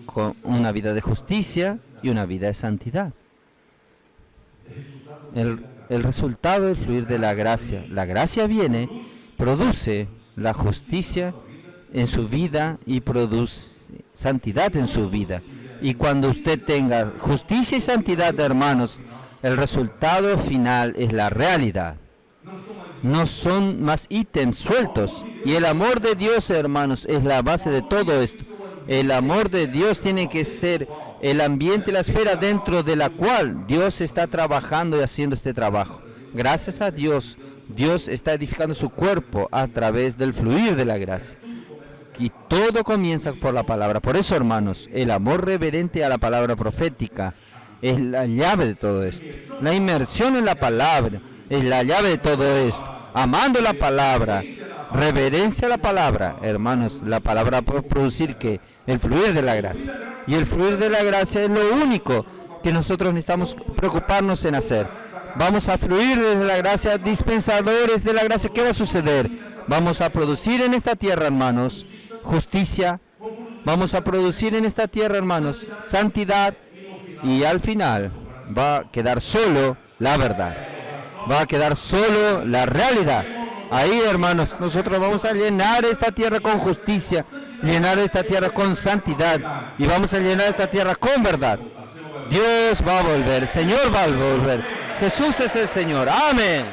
con una vida de justicia y una vida de santidad. El resultado del fluir de la gracia viene, produce la justicia en su vida y produce santidad en su vida. Y cuando usted tenga justicia y santidad, hermanos, el resultado final es la realidad. No son más ítems sueltos. Y el amor de Dios, hermanos, es la base de todo esto. El amor de Dios tiene que ser el ambiente, la esfera dentro de la cual Dios está trabajando y haciendo este trabajo. Gracias a Dios, Dios está edificando su cuerpo a través del fluir de la gracia. Y todo comienza por la palabra. Por eso, hermanos, el amor reverente a la palabra profética es la llave de todo esto. La inmersión en la palabra es la llave de todo esto. Amando la palabra, reverencia a la palabra, hermanos, la palabra puede producir que el fluir de la gracia. Y el fluir de la gracia es lo único que nosotros necesitamos preocuparnos en hacer. Vamos a fluir desde la gracia, dispensadores de la gracia. ¿Qué va a suceder? Vamos a producir en esta tierra, hermanos, justicia. Vamos a producir en esta tierra, hermanos, santidad. Y al final va a quedar solo la verdad. Va a quedar solo la realidad. Ahí, hermanos, nosotros vamos a llenar esta tierra con justicia, llenar esta tierra con santidad y vamos a llenar esta tierra con verdad. Dios va a volver, el Señor va a volver. Jesús es el Señor. Amén.